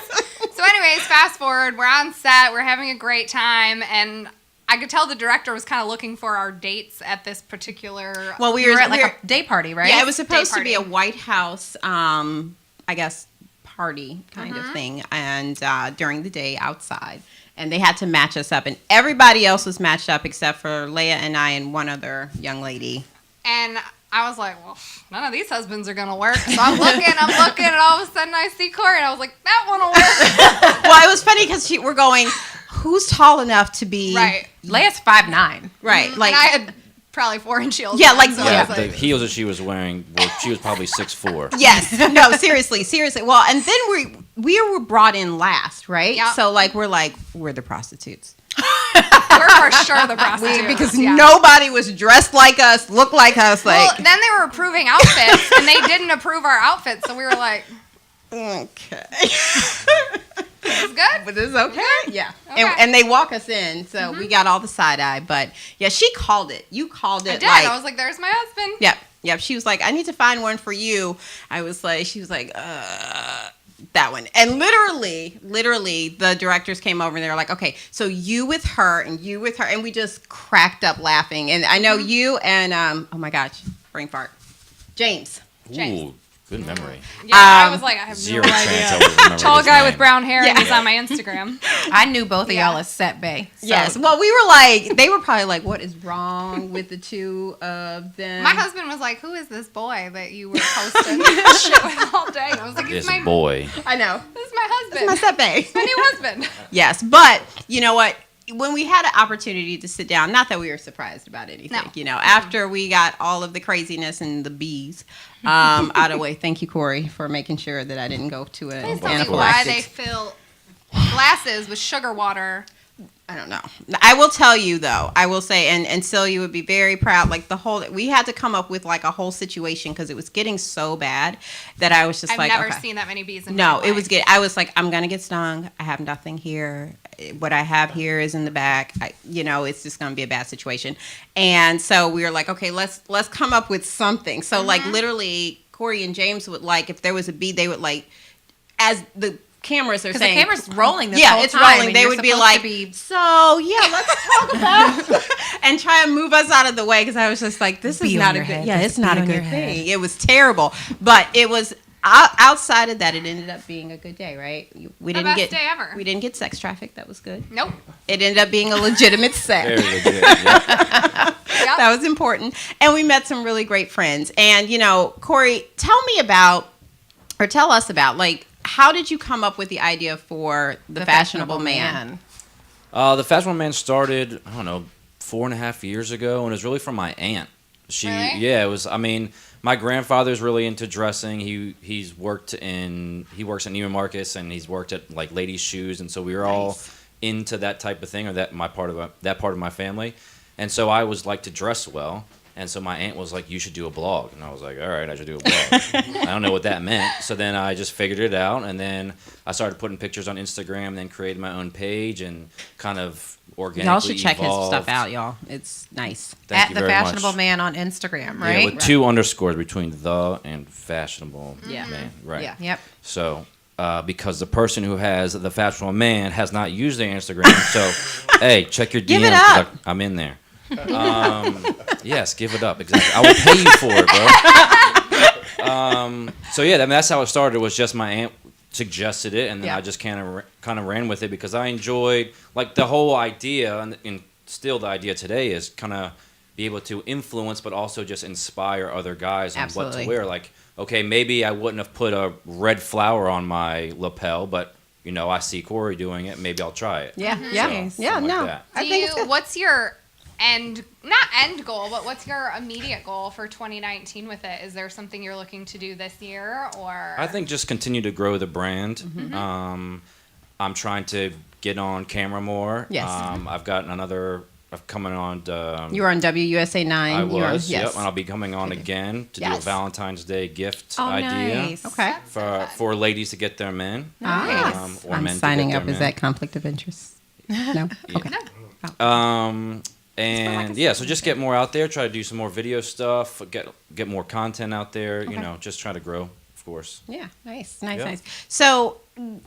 Speaker 3: So anyways, fast forward, we're on set, we're having a great time, and I could tell the director was kind of looking for our dates at this particular...
Speaker 2: Well,
Speaker 4: We were at like a day party, right?
Speaker 2: Yeah, it was supposed to
Speaker 3: Day
Speaker 2: be a
Speaker 3: party.
Speaker 2: White House, I guess, party kind of thing, and during the day outside. And they had to match us up, and everybody else was matched up except for Leiah and I and one other young lady.
Speaker 3: And I was like, well, none of these husbands are going to work. So I'm looking, and all of a sudden I see Cory, and I was like, that one will work.
Speaker 2: Well, it was funny because we're going, who's tall enough to be...
Speaker 3: Right.
Speaker 4: Leia's 5'9".
Speaker 2: Right. Like,
Speaker 3: and I had probably 4-inch heels.
Speaker 2: Yeah,
Speaker 3: on,
Speaker 2: like-
Speaker 3: so
Speaker 5: Yeah,
Speaker 3: I was
Speaker 5: the
Speaker 3: like,
Speaker 5: heels that she was wearing, she was probably 6'4".
Speaker 2: yes. No, seriously. Well, and then we were brought in last, right?
Speaker 3: Yeah.
Speaker 2: So, we're the prostitutes.
Speaker 3: we're for sure the prostitutes.
Speaker 2: Because
Speaker 3: yeah.
Speaker 2: nobody was dressed like us, looked like us.
Speaker 3: Well,
Speaker 2: Like,
Speaker 3: then they were approving outfits, and they didn't approve our outfits, so we were like,
Speaker 2: okay.
Speaker 3: this is good?
Speaker 2: But it's okay. Yeah.
Speaker 3: Okay.
Speaker 2: And they walk us in, so we got all the side eye. But yeah, she called it. You called it.
Speaker 3: I did. I was like, there's my husband.
Speaker 2: Yep. She was like, I need to find one for you. She was like, that one. And literally, the directors came over and they were like, okay, so you with her and you with her. And we just cracked up laughing. And I know you and, oh my gosh, brain fart, James.
Speaker 5: Ooh, good memory.
Speaker 3: Yeah, I was like, I have
Speaker 5: Zero
Speaker 3: no
Speaker 5: chance
Speaker 3: idea.
Speaker 5: I would remember
Speaker 3: Tall
Speaker 5: his
Speaker 3: guy
Speaker 5: name.
Speaker 3: with brown hair, and
Speaker 2: Yeah.
Speaker 3: he's on my Instagram.
Speaker 4: I knew both of
Speaker 3: Yeah.
Speaker 4: y'all as Set Bay. So
Speaker 2: Yes. Well, we were like, they were probably like, what is wrong with the two of them?
Speaker 3: My husband was like, who is this boy that you were posting shit with all day? And I was like,
Speaker 5: This
Speaker 3: it's my
Speaker 5: boy.
Speaker 2: I know.
Speaker 3: This is my husband.
Speaker 2: My step bae.
Speaker 3: my new husband.
Speaker 2: Yes, but you know what? When we had an opportunity to sit down, not that we were surprised about anything,
Speaker 3: No.
Speaker 2: after we got all of the craziness and the bees out of the way. Thank you, Cory, for making sure that I didn't go to an
Speaker 3: Please tell me why they
Speaker 2: anaphylactic.
Speaker 3: fill glasses with sugar water.
Speaker 2: I don't know. I will tell you though. I will say, and Celia would be very proud. Like we had to come up with like a whole situation because it was getting so bad that I was just
Speaker 3: I've
Speaker 2: like,
Speaker 3: never
Speaker 2: okay.
Speaker 3: seen that many bees in
Speaker 2: No,
Speaker 3: my
Speaker 2: it was
Speaker 3: life.
Speaker 2: good. I was like, I'm gonna get stung. I have nothing here. What I have here is in the back. It's just gonna be a bad situation. And so we were like, okay, let's come up with something. So like literally, Cory and James would like, if there was a bee, they would like, as the cameras are
Speaker 4: because
Speaker 2: saying,
Speaker 4: the camera's rolling this
Speaker 2: yeah,
Speaker 4: whole
Speaker 2: it's
Speaker 4: time,
Speaker 2: rolling.
Speaker 4: and
Speaker 2: They
Speaker 4: you're
Speaker 2: would be
Speaker 4: supposed
Speaker 2: like,
Speaker 4: to be-
Speaker 2: so yeah, let's talk about and try and move us out of the way because I was just like, this is
Speaker 4: Bee on
Speaker 2: not a
Speaker 4: your
Speaker 2: good.
Speaker 4: head.
Speaker 2: Yeah,
Speaker 4: Just
Speaker 2: it's not
Speaker 4: bee
Speaker 2: a
Speaker 4: on your
Speaker 2: good
Speaker 4: head.
Speaker 2: thing. It was terrible, but it was outside of that. It ended up being a good day, right? We
Speaker 3: The
Speaker 2: didn't
Speaker 3: best
Speaker 2: get
Speaker 3: day ever.
Speaker 2: we didn't get sex traffic. That was good.
Speaker 3: Nope.
Speaker 2: It ended up being a legitimate sex.
Speaker 5: Very legit. Yeah.
Speaker 3: Yep.
Speaker 2: That was important. And we met some really great friends. And, Cory, tell us about, like, how did you come up with the idea for the Fashionable Man?
Speaker 5: The Fashionable Man started, I don't know, 4.5 years ago, and it was really from my aunt.
Speaker 3: Really?
Speaker 5: Yeah, it was. I mean, my grandfather's really into dressing. He works at Neiman Marcus, and he's worked at like ladies' shoes, and so we were all into that type of thing, or that part of my family. And so I was like to dress well. And so my aunt was like, you should do a blog. And I was like, all right, I should do a blog. I don't know what that meant. So then I just figured it out. And then I started putting pictures on Instagram, and then created my own page and kind of organically
Speaker 2: Y'all should check his
Speaker 5: evolved.
Speaker 2: stuff out, y'all. It's nice.
Speaker 5: Thank
Speaker 4: At
Speaker 5: you
Speaker 4: the
Speaker 5: very
Speaker 4: Fashionable
Speaker 5: much.
Speaker 4: Man on Instagram,
Speaker 5: Yeah,
Speaker 4: right?
Speaker 5: with 2 underscores between the and fashionable man. Right.
Speaker 2: Yeah.
Speaker 4: Yep.
Speaker 5: So because the person who has the fashionable man has not used their Instagram, so hey, check your DMs.
Speaker 2: Give it
Speaker 5: 'cause
Speaker 2: up.
Speaker 5: I'm in there. Yes, give it up. Exactly. I will pay you for it, bro. So yeah, that's how it started. It was just my aunt suggested it, and then I just kind of ran with it because I enjoyed like the whole idea, and still the idea today is kind of be able to influence, but also just inspire other guys on what
Speaker 2: Absolutely.
Speaker 5: to wear. Like, okay, maybe I wouldn't have put a red flower on my lapel, but I see Cory doing it. Maybe I'll try it.
Speaker 2: Yeah,
Speaker 5: So,
Speaker 2: yeah,
Speaker 5: something
Speaker 2: yeah.
Speaker 5: like
Speaker 2: No,
Speaker 5: that.
Speaker 2: I think it's good.
Speaker 3: What's your not end goal, but what's your immediate goal for 2019 with it? Is there something you're looking to do this year, or?
Speaker 5: I think just continue to grow the brand.
Speaker 2: Mm-hmm.
Speaker 5: I'm trying to get on camera more.
Speaker 2: Yes.
Speaker 5: I've got another. I'm coming on.
Speaker 2: You were on WUSA 9.
Speaker 5: I
Speaker 2: You were-
Speaker 5: was.
Speaker 2: yes.
Speaker 5: Yep. And I'll be coming on again to do a
Speaker 2: Yes.
Speaker 5: Valentine's Day gift
Speaker 4: Oh,
Speaker 5: idea
Speaker 4: nice.
Speaker 2: Okay.
Speaker 5: for ladies to get their men.
Speaker 2: Nice.
Speaker 5: Or
Speaker 2: I'm
Speaker 5: men to
Speaker 2: signing
Speaker 5: get
Speaker 2: up.
Speaker 5: their
Speaker 2: Is
Speaker 5: men.
Speaker 2: that conflict of interest? No. Okay.
Speaker 5: And yeah, so just get more out there. Try to do some more video stuff. Get more content out there. Just try to grow, of course.
Speaker 2: Yeah. Nice.
Speaker 5: Yeah.
Speaker 2: So,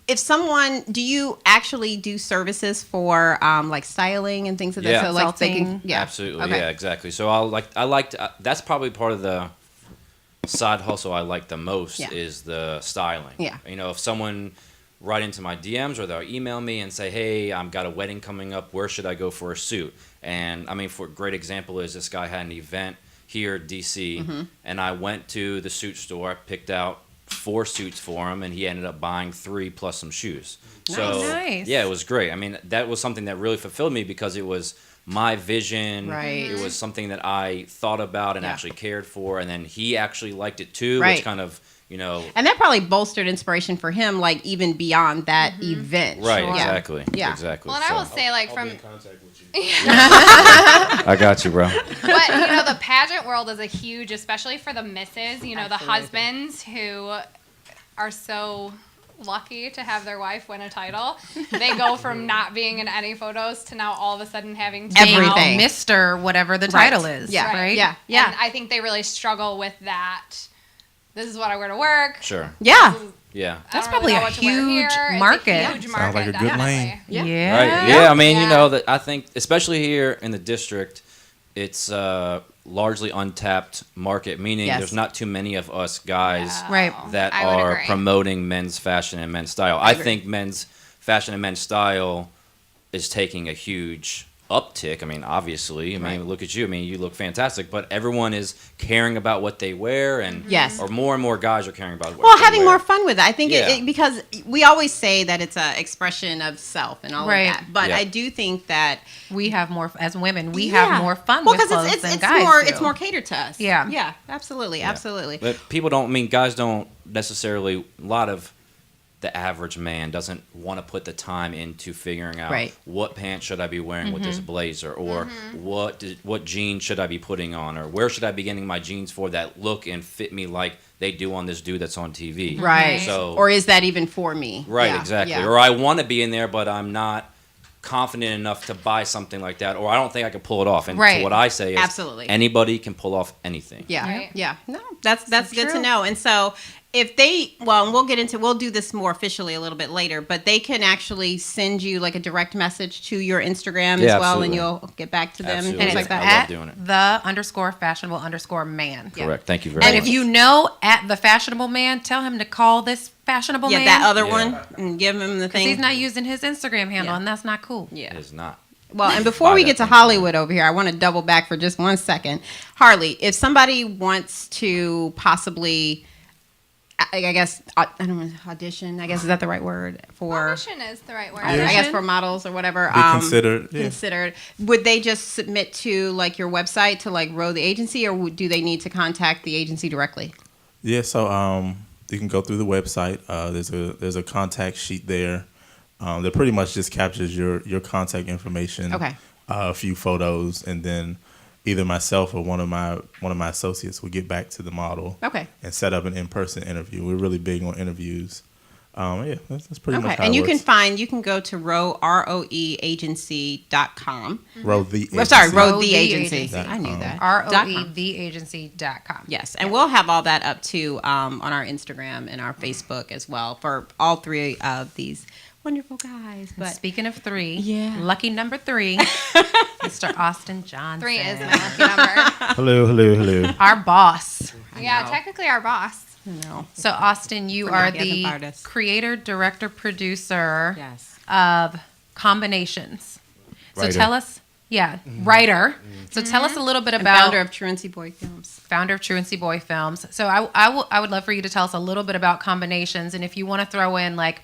Speaker 2: if someone, do you actually do services for like styling and things of that?
Speaker 5: Yeah.
Speaker 2: So like they can,
Speaker 4: Consulting.
Speaker 2: yeah.
Speaker 5: Absolutely,
Speaker 2: Okay.
Speaker 5: yeah, exactly. So that's probably part of the side hustle I like the most
Speaker 2: Yeah.
Speaker 5: is the styling.
Speaker 2: Yeah.
Speaker 5: If someone write into my DMs or they'll email me and say, hey, I've got a wedding coming up, where should I go for a suit? And I mean, for a great example is this guy had an event here in DC,
Speaker 2: Mm-hmm.
Speaker 5: and I went to the suit store, I picked out 4 suits for him, and he ended up buying 3 plus some shoes. So
Speaker 4: Nice.
Speaker 5: yeah, it was great. I mean, that was something that really fulfilled me because it was my vision.
Speaker 2: Right.
Speaker 5: It was something that I thought about and
Speaker 2: Yeah.
Speaker 5: actually cared for, and then he actually liked it too,
Speaker 2: Right.
Speaker 5: which kind of,
Speaker 2: And that probably bolstered inspiration for him, like even beyond that event.
Speaker 5: right,
Speaker 2: Yeah.
Speaker 5: exactly.
Speaker 2: Yeah.
Speaker 5: Exactly.
Speaker 3: Well, and I will
Speaker 5: So-
Speaker 3: say, like,
Speaker 7: I'll
Speaker 3: from
Speaker 7: be in contact with you.
Speaker 5: I got you, bro.
Speaker 3: but the pageant world is a huge, especially for the misses. The husbands who are so lucky to have their wife win a title. They go from not being in any photos to now all of a sudden having to
Speaker 4: Being
Speaker 2: Everything.
Speaker 4: Mr. whatever the title is.
Speaker 2: Yeah.
Speaker 4: Right?
Speaker 2: Yeah.
Speaker 3: And I think they really struggle with that. This is what I wear to work.
Speaker 5: Sure.
Speaker 2: Yeah.
Speaker 5: Yeah.
Speaker 4: That's
Speaker 3: I don't
Speaker 4: probably
Speaker 3: know
Speaker 4: a
Speaker 3: what to wear here.
Speaker 4: huge
Speaker 3: It's a
Speaker 4: market.
Speaker 3: huge
Speaker 7: Sounds
Speaker 3: market,
Speaker 7: like a good
Speaker 3: definitely.
Speaker 7: lane.
Speaker 2: Yeah.
Speaker 4: Yeah.
Speaker 5: Right. Yeah. I mean,
Speaker 3: Yeah.
Speaker 5: that I think, especially here in the district, it's largely untapped market, meaning
Speaker 2: Yes.
Speaker 5: there's not too many of us guys
Speaker 4: Right.
Speaker 5: that
Speaker 3: I would
Speaker 5: are
Speaker 3: agree.
Speaker 5: promoting men's fashion and men's style. I think men's fashion and men's style is taking a huge uptick. I mean, obviously, I mean, look at you. I mean, you look fantastic, but everyone is caring about what they wear, and
Speaker 2: Yes.
Speaker 5: or more and more guys are caring about what
Speaker 2: Well,
Speaker 5: they
Speaker 2: having
Speaker 5: wear.
Speaker 2: more fun with it. I think
Speaker 5: Yeah.
Speaker 2: because we always say that it's an expression of self and all
Speaker 4: Right.
Speaker 2: of that. But
Speaker 5: Yeah.
Speaker 2: I do think that
Speaker 4: We have more, as women, we
Speaker 2: Yeah.
Speaker 4: have more fun
Speaker 2: well,
Speaker 4: with
Speaker 2: 'cause
Speaker 4: clothes
Speaker 2: it's
Speaker 4: than
Speaker 2: it's
Speaker 4: guys
Speaker 2: more
Speaker 4: do.
Speaker 2: it's more catered to us.
Speaker 4: Yeah.
Speaker 2: Yeah. Absolutely. Absolutely.
Speaker 5: But people don't, I mean, guys don't necessarily, a lot of the average man doesn't want to put the time into figuring out
Speaker 2: Right.
Speaker 5: what pants should I be wearing with this blazer, or what jeans should I be putting on, or where should I be getting my jeans for that look and fit me like they do on this dude that's on TV.
Speaker 2: Right.
Speaker 5: So,
Speaker 2: Or is that even for me?
Speaker 5: right,
Speaker 2: Yeah.
Speaker 5: exactly.
Speaker 2: Yeah.
Speaker 5: Or I want to be in there, but I'm not confident enough to buy something like that, or I don't think I can pull it off. And
Speaker 4: Right.
Speaker 5: so what I say is,
Speaker 2: Absolutely.
Speaker 5: anybody can pull off anything.
Speaker 2: Yeah.
Speaker 3: Right.
Speaker 2: Yeah. No, that's good to
Speaker 4: true.
Speaker 2: know. And so if they, well, and we'll do this more officially a little bit later, but they can actually send you like a direct message to your Instagram
Speaker 5: Yeah,
Speaker 2: as well,
Speaker 5: absolutely.
Speaker 2: and you'll get back to them
Speaker 5: Absolutely.
Speaker 2: and
Speaker 4: And
Speaker 2: things
Speaker 4: it's
Speaker 2: like
Speaker 5: I
Speaker 2: that.
Speaker 5: love
Speaker 4: at
Speaker 5: doing it.
Speaker 4: the_fashionable_man.
Speaker 5: Correct. Thank you very
Speaker 4: And
Speaker 5: much.
Speaker 4: if you know at the fashionable man, tell him to call this fashionable
Speaker 2: Yeah,
Speaker 4: man.
Speaker 2: that other
Speaker 5: Yeah.
Speaker 2: one, and give him the
Speaker 4: Because
Speaker 2: thing.
Speaker 4: he's not using his Instagram handle,
Speaker 2: Yeah.
Speaker 4: and that's not cool.
Speaker 2: Yeah.
Speaker 5: It is not.
Speaker 2: Well, and before
Speaker 5: Buy
Speaker 2: we
Speaker 5: that
Speaker 2: get to
Speaker 5: thing.
Speaker 2: Hollywood over here, I want to double back for just 1 second. Harley, if somebody wants to possibly, I guess I don't know, audition. I guess is that the right word for?
Speaker 3: Audition is the right word.
Speaker 2: I guess for models or whatever.
Speaker 7: Be considered. Yeah.
Speaker 2: Considered. Would they just submit to like your website to like Row the agency, or do they need to contact the agency directly?
Speaker 7: Yeah, so you can go through the website. There's a contact sheet there that pretty much just captures your contact information.
Speaker 2: Okay.
Speaker 7: A few photos, and then either myself or one of my associates will get back to the model.
Speaker 2: Okay.
Speaker 7: And set up an in-person interview. We're really big on interviews. Yeah, that's pretty much how
Speaker 2: and
Speaker 7: it
Speaker 2: you
Speaker 7: works.
Speaker 2: can go to roweagency.com.
Speaker 7: Row the
Speaker 2: Well, sorry,
Speaker 7: agency.
Speaker 2: Row the agency.
Speaker 4: Agency.
Speaker 2: I knew that.
Speaker 4: ROEtheagency.com.
Speaker 2: Yes, and we'll have all that up too on our Instagram and our Facebook as well for all three of these wonderful guys. But
Speaker 4: Speaking of 3,
Speaker 2: Yeah.
Speaker 4: lucky number 3, Mr. Austin Johnson.
Speaker 3: 3 is my lucky number.
Speaker 7: Hello.
Speaker 4: Our boss.
Speaker 3: Yeah, technically our boss.
Speaker 2: no.
Speaker 4: So, Austin, you
Speaker 2: We're
Speaker 4: are
Speaker 2: not getting
Speaker 4: the
Speaker 2: artists.
Speaker 4: creator, director, producer
Speaker 2: Yes.
Speaker 4: of Combinations. So
Speaker 5: Writer.
Speaker 4: tell us, writer. So tell us a little bit about
Speaker 2: Founder of Truancy Boy Films.
Speaker 4: founder of Truancy Boy Films. So I would love for you to tell us a little bit about Combinations, and if you want to throw in like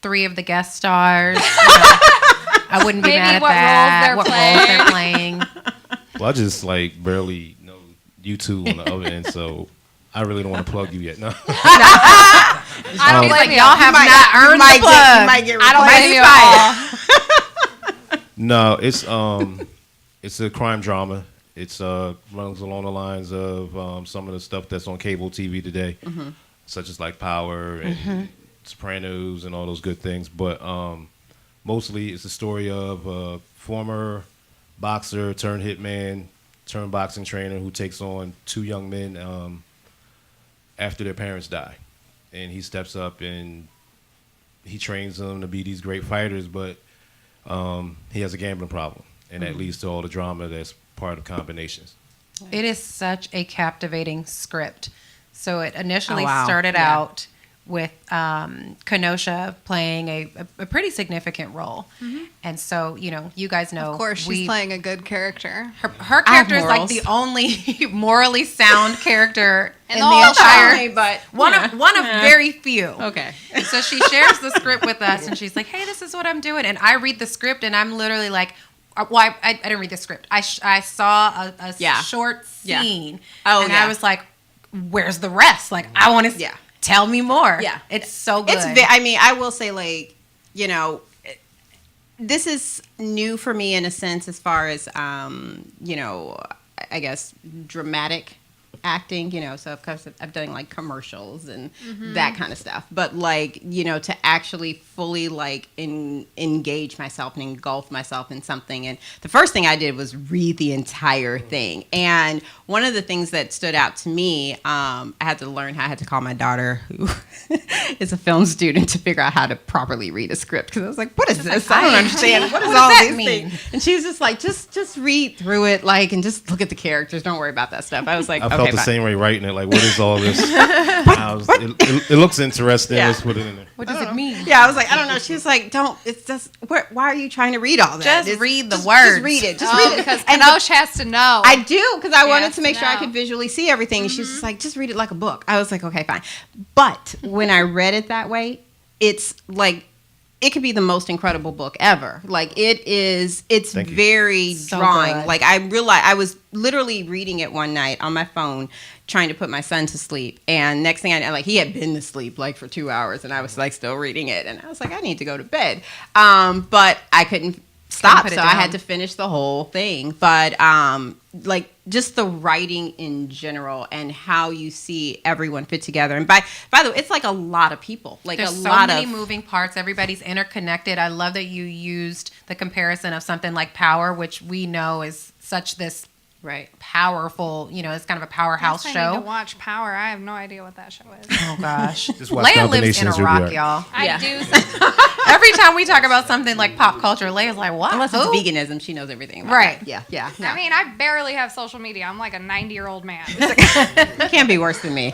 Speaker 4: 3 of the guest stars, I wouldn't be
Speaker 3: Maybe
Speaker 4: mad at
Speaker 3: what
Speaker 4: that.
Speaker 3: roles
Speaker 4: What
Speaker 3: they're
Speaker 4: roles they're playing.
Speaker 8: Well, I just like barely know you two on the other end, so I really don't want to plug you yet. No.
Speaker 3: I don't
Speaker 4: He's
Speaker 3: blame
Speaker 4: like,
Speaker 3: you.
Speaker 4: y'all have not earned the plug.
Speaker 3: I don't blame you at all.
Speaker 8: No, it's a crime drama. It's runs along the lines of some of the stuff that's on cable TV today, such as like Power and Sopranos and all those good things. But mostly, it's a story of a former boxer turned hitman turned boxing trainer who takes on 2 young men after their parents die, and he steps up and he trains them to be these great fighters, but he has a gambling problem, and that leads to all the drama that's part of Combinations.
Speaker 4: It is such a captivating script. So it initially
Speaker 2: Oh, wow.
Speaker 4: started
Speaker 2: Yeah.
Speaker 4: out with Kinosha playing a pretty significant role. And so, you guys know.
Speaker 3: Of course, she's playing a good character.
Speaker 4: Her character is like
Speaker 2: morals.
Speaker 4: the only morally sound character in
Speaker 3: the
Speaker 4: the
Speaker 3: whole
Speaker 4: entire.
Speaker 3: show.
Speaker 2: But
Speaker 4: One of very few.
Speaker 2: Okay.
Speaker 4: So she shares the script with us, and she's like, "Hey, this is what I'm doing." And I read the script, and I'm literally like, "Well, I didn't read the script. I saw a
Speaker 2: Yeah.
Speaker 4: short
Speaker 2: Yeah.
Speaker 4: scene,
Speaker 2: Oh,
Speaker 4: and
Speaker 2: yeah.
Speaker 4: I was like, where's the rest? Like, I want to
Speaker 2: Yeah.
Speaker 4: tell me more.
Speaker 2: Yeah.
Speaker 4: It's so good.
Speaker 2: I mean, I will say, like, this is new for me in a sense as far as, I guess, dramatic acting, so of course I've done like commercials and that kind of stuff, but like, to actually fully like engage myself and engulf myself in something. And the first thing I did was read the entire thing. And one of the things that stood out to me, I had to learn how I had to call my daughter, who is a film student, to figure out how to properly read a script. Cause I was like, what is this? I don't understand. What is all
Speaker 4: that
Speaker 2: these
Speaker 4: mean?
Speaker 2: things? And she was just like, just read through it, like, and just look at the characters. Don't worry about that stuff. I was like,
Speaker 8: I felt
Speaker 2: okay,
Speaker 8: the
Speaker 2: fine.
Speaker 8: same way writing it. Like, what is all this? It looks interesting.
Speaker 2: Yeah.
Speaker 8: Let's put it in there.
Speaker 4: What does it mean?
Speaker 2: Yeah, I was like, I don't know. She was like, it's just, why are you trying to read all that?
Speaker 4: Just read the
Speaker 2: Just
Speaker 4: words.
Speaker 2: read it. Just
Speaker 3: Oh,
Speaker 2: read it.
Speaker 3: because
Speaker 2: And
Speaker 3: Kinosha has to know.
Speaker 2: I do, because I wanted
Speaker 3: has
Speaker 2: to make
Speaker 3: to
Speaker 2: sure I
Speaker 3: know.
Speaker 2: could visually see everything. And she was just like, just read it like a book. I was like, okay, fine. But when I read it that way, it's like, it could be the most incredible book ever. Like, it's
Speaker 8: Thank you.
Speaker 2: very
Speaker 4: So
Speaker 2: drawing.
Speaker 4: good.
Speaker 2: Like, I realized, I was literally reading it one night on my phone, trying to put my son to sleep. And next thing I know, like, he had been to sleep like for 2 hours, and I was like still reading it. And I was like, I need to go to bed. But I couldn't stop,
Speaker 4: put it
Speaker 2: so I had
Speaker 4: down.
Speaker 2: to finish the whole thing. But like, just the writing in general and how you see everyone fit together. And by the way, it's like a lot of people. Like,
Speaker 4: There's
Speaker 2: a
Speaker 4: so
Speaker 2: lot
Speaker 4: many
Speaker 2: of
Speaker 4: moving parts. Everybody's interconnected. I love that you used the comparison of something like Power, which we know is such this
Speaker 2: right.
Speaker 4: powerful, it's kind of a powerhouse
Speaker 3: I need to
Speaker 4: show.
Speaker 3: watch Power. I have no idea what that show is.
Speaker 4: Oh gosh.
Speaker 8: Just watch
Speaker 4: Leiah lives in a
Speaker 8: Combinations, you'll be
Speaker 4: rock,
Speaker 8: right.
Speaker 4: y'all.
Speaker 3: I do.
Speaker 4: Every time we talk about something like pop culture, Leia's like, what?
Speaker 2: Unless it's
Speaker 4: Who?
Speaker 2: veganism, she knows everything about
Speaker 4: Right.
Speaker 2: that. Yeah. No.
Speaker 3: I mean, I barely have social media. I'm like a 90-year-old man.
Speaker 2: You can't be worse than me.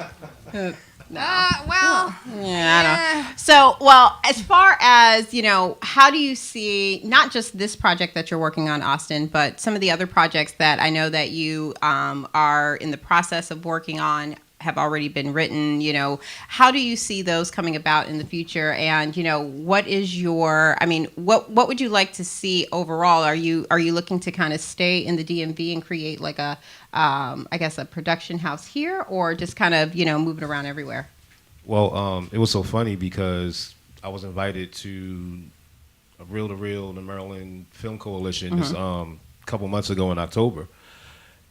Speaker 3: Well,
Speaker 2: Yeah, I don't. So, well, as far as, how do you see not just this project that you're working on, Austin, but some of the other projects that I know that you are in the process of working on? have already been written. You know, how do you see those coming about in the future? And, you know, what is your, I mean, what would you like to see overall? Are you looking to kind of stay in the DMV and create like a, I guess, a production house here, or just kind of, you know, moving around everywhere?
Speaker 8: Well, it was so funny because I was invited to a Reel to Reel, the Maryland Film Coalition, this couple months ago in October.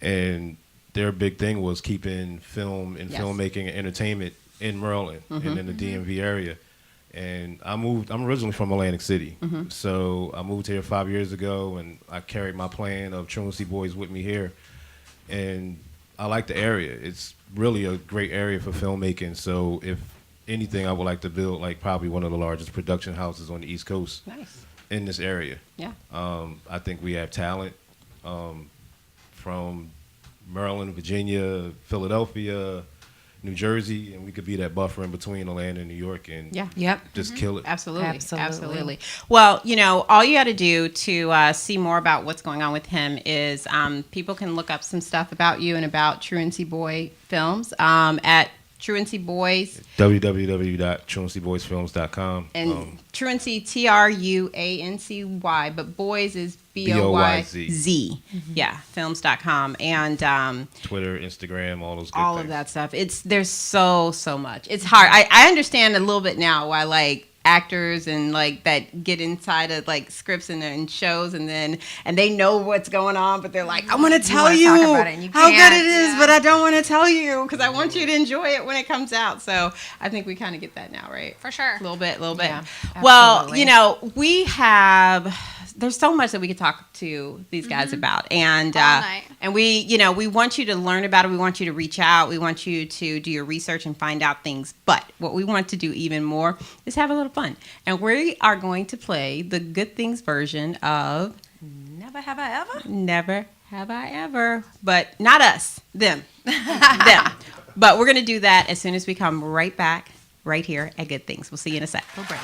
Speaker 8: And their big thing was keeping film and filmmaking and entertainment in Maryland and in the DMV area. And I'm originally from Atlantic City. So I moved here 5 years ago, and I carried my plan of Truancy Boys with me here. And I like the area. It's really a great area for filmmaking. So if anything, I would like to build like probably one of the largest production houses on the East Coast in this area. Yeah. I think we have talent from Maryland, Virginia, Philadelphia, New Jersey, and we could be that buffer in between Atlanta and New York and just kill it.
Speaker 2: Absolutely. Well, you know, all you got to do to see more about what's going on with him is people can look up some stuff about you and about Truancy Boy Films at Truancy Boys.
Speaker 8: www.truancyboysfilms.com.
Speaker 2: And Truancy, Truancy, but Boys is BOYZ. Yeah, films.com. And
Speaker 8: Twitter, Instagram, all those good
Speaker 2: all
Speaker 8: things.
Speaker 2: of that stuff. There's so much. It's hard. I understand a little bit now why like actors and like that get inside of like scripts and shows and they know what's going on, but they're like, I want to tell you how good it is, but I don't want to tell you because I want you to enjoy it when it comes out. So I think we kind of get that now, right?
Speaker 3: For sure.
Speaker 2: A little bit.
Speaker 4: Yeah,
Speaker 2: Well, you know, there's so much that we could talk to these guys about, and we, you know, we want you to learn about it. We want you to reach out. We want you to do your research and find out things. But what we want to do even more is have a little fun, and we are going to play the Good Things version of
Speaker 4: Never Have I Ever.
Speaker 2: Never Have I Ever, but not us, them, them. But we're gonna do that as soon as we come right back, right here at Good Things. We'll see you in a sec. We'll break.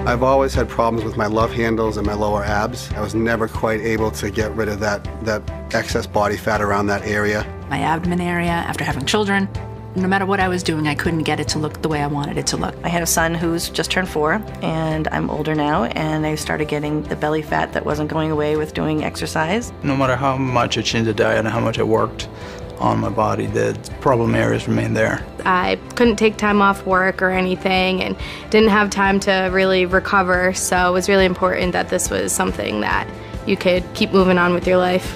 Speaker 9: I've always had problems with my love handles and my lower abs. I was never quite able to get rid of that excess body fat around that area.
Speaker 10: My abdomen area after having children, no matter what I was doing, I couldn't get it to look the way I wanted it to look.
Speaker 11: I had a son who's just turned 4, and I'm older now, and I started getting the belly fat that wasn't going away with doing exercise.
Speaker 12: No matter how much I changed the diet and how much I worked on my body, the problem areas remain there.
Speaker 13: I couldn't take time off work or anything and didn't have time to really recover, so it was really important that this was something that you could keep moving on with your life.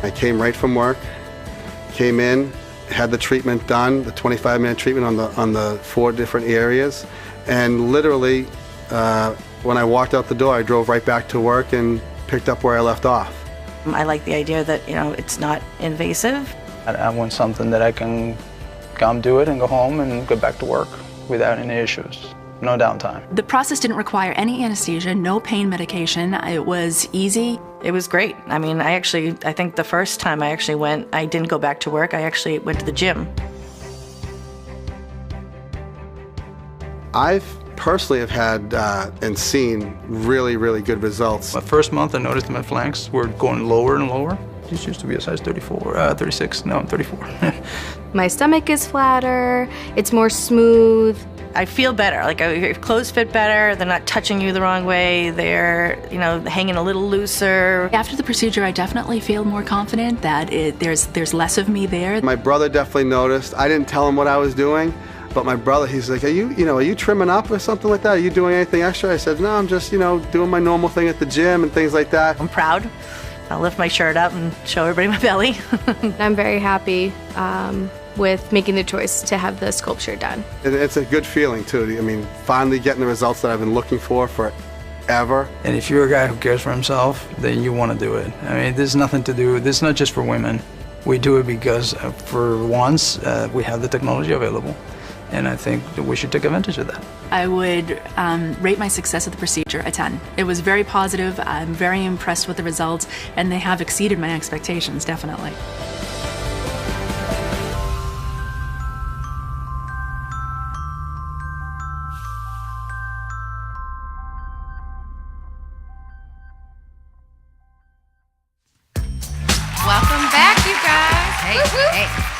Speaker 9: I came right from work, came in, had the treatment done, the 25-minute treatment on the 4 different areas, and literally when I walked out the door, I drove right back to work and picked up where I left off.
Speaker 11: I like the idea that, you know, it's not invasive.
Speaker 12: I want something that I can come do it and go home and go back to work without any issues. No downtime.
Speaker 10: The process didn't require any anesthesia, no pain medication. It was easy.
Speaker 11: It was great. I mean, I think the first time I actually went, I didn't go back to work. I actually went to the gym.
Speaker 9: I've personally have had and seen really, really good results.
Speaker 12: My first month, I noticed my flanks were going lower and lower. This used to be a size 36. Now I'm 34.
Speaker 13: My stomach is flatter. It's more smooth.
Speaker 11: I feel better. Like your clothes fit better. They're not touching you the wrong way. They're, you know, hanging a little looser.
Speaker 10: After the procedure, I definitely feel more confident that there's less of me there.
Speaker 9: My brother definitely noticed. I didn't tell him what I was doing. But my brother, he's like, are you trimming up or something like that? Are you doing anything extra? I said, no, I'm just, doing my normal thing at the gym and things like that.
Speaker 11: I'm proud. I'll lift my shirt up and show everybody my belly.
Speaker 13: I'm very happy with making the choice to have the sculpture done.
Speaker 9: It's a good feeling, too. I mean, finally getting the results that I've been looking for forever.
Speaker 12: And if you're a guy who cares for himself, then you want to do it. I mean, there's nothing to do. This is not just for women. We do it because, for once, we have the technology available. And I think that we should take advantage of that.
Speaker 10: I would rate my success of the procedure a 10. It was very positive. I'm very impressed with the results, and they have exceeded my expectations, definitely.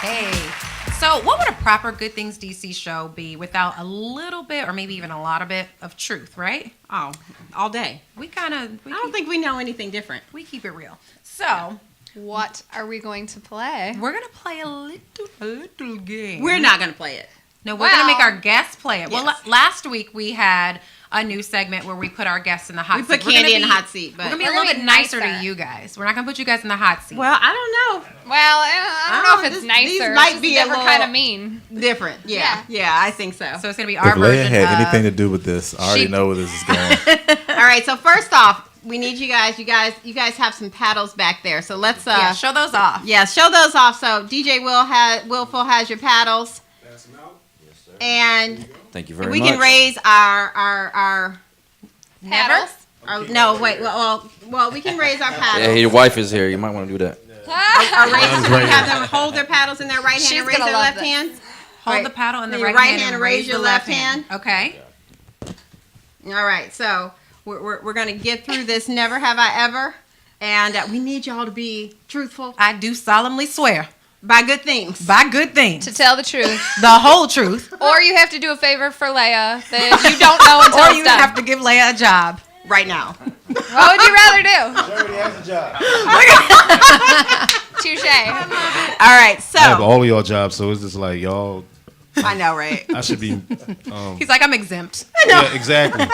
Speaker 4: Hey. So, what would a proper Good Things DC show be without a little bit, or maybe even a lot of bit, of truth, right?
Speaker 2: Oh, all day.
Speaker 4: I
Speaker 2: don't think we know anything different.
Speaker 4: We keep it real. So,
Speaker 3: what are we going to play?
Speaker 4: We're going to play a little game.
Speaker 2: We're not going to play it.
Speaker 4: No, we're going to make our guests play it.
Speaker 2: Yes.
Speaker 4: Well, last week we had a new segment where we put our guests in the hot seat.
Speaker 2: We put Candy in the hot seat, but
Speaker 4: we're going to be a little bit nicer to you guys. We're not going to put you guys in the hot seat.
Speaker 2: Well, I don't know.
Speaker 3: Well, I don't know if it's nicer.
Speaker 2: These might
Speaker 3: it's
Speaker 2: be
Speaker 3: just
Speaker 2: a
Speaker 3: different
Speaker 2: little
Speaker 3: kind of mean.
Speaker 2: Different. Yeah, I think so.
Speaker 4: So it's going to be
Speaker 7: If
Speaker 4: our
Speaker 7: Leiah
Speaker 4: version
Speaker 7: had
Speaker 4: of...
Speaker 7: anything to do with this, I already know where this is going.
Speaker 2: All right, so first off, we need you guys have some paddles back there. So let's
Speaker 4: show those off.
Speaker 2: Yeah, show those off. So DJ Willful has your paddles.
Speaker 5: Yes, sir.
Speaker 2: And
Speaker 5: thank you very
Speaker 2: we
Speaker 5: much.
Speaker 2: can raise our
Speaker 3: paddles.
Speaker 2: No, wait. Well, we can raise our paddles.
Speaker 5: Yeah, your wife is here. You might want to do that.
Speaker 2: Have them hold their paddles in their right hand
Speaker 3: She's
Speaker 2: and raise
Speaker 3: gonna
Speaker 2: their
Speaker 3: love
Speaker 2: left
Speaker 3: this.
Speaker 2: hand.
Speaker 4: Hold the paddle in the
Speaker 2: Your
Speaker 4: right hand and raise
Speaker 2: your
Speaker 4: the left hand. Okay.
Speaker 2: All right, so we're going to get through this Never Have I Ever, and we need y'all to be truthful.
Speaker 4: I do solemnly swear.
Speaker 2: By good things.
Speaker 4: By good things.
Speaker 3: To tell the truth.
Speaker 4: The whole truth.
Speaker 3: Or you have to do a favor for Leiah that you don't know until
Speaker 4: Or
Speaker 3: it's
Speaker 4: you
Speaker 3: done.
Speaker 4: have to give Leiah a job.
Speaker 2: Right now.
Speaker 3: What would you rather do?
Speaker 8: She already has a job.
Speaker 3: Touche.
Speaker 2: All right, so.
Speaker 8: I have all of y'all jobs, so it's just like y'all.
Speaker 2: I know, right?
Speaker 8: I should be.
Speaker 4: He's like, I'm exempt.
Speaker 8: Yeah, exactly.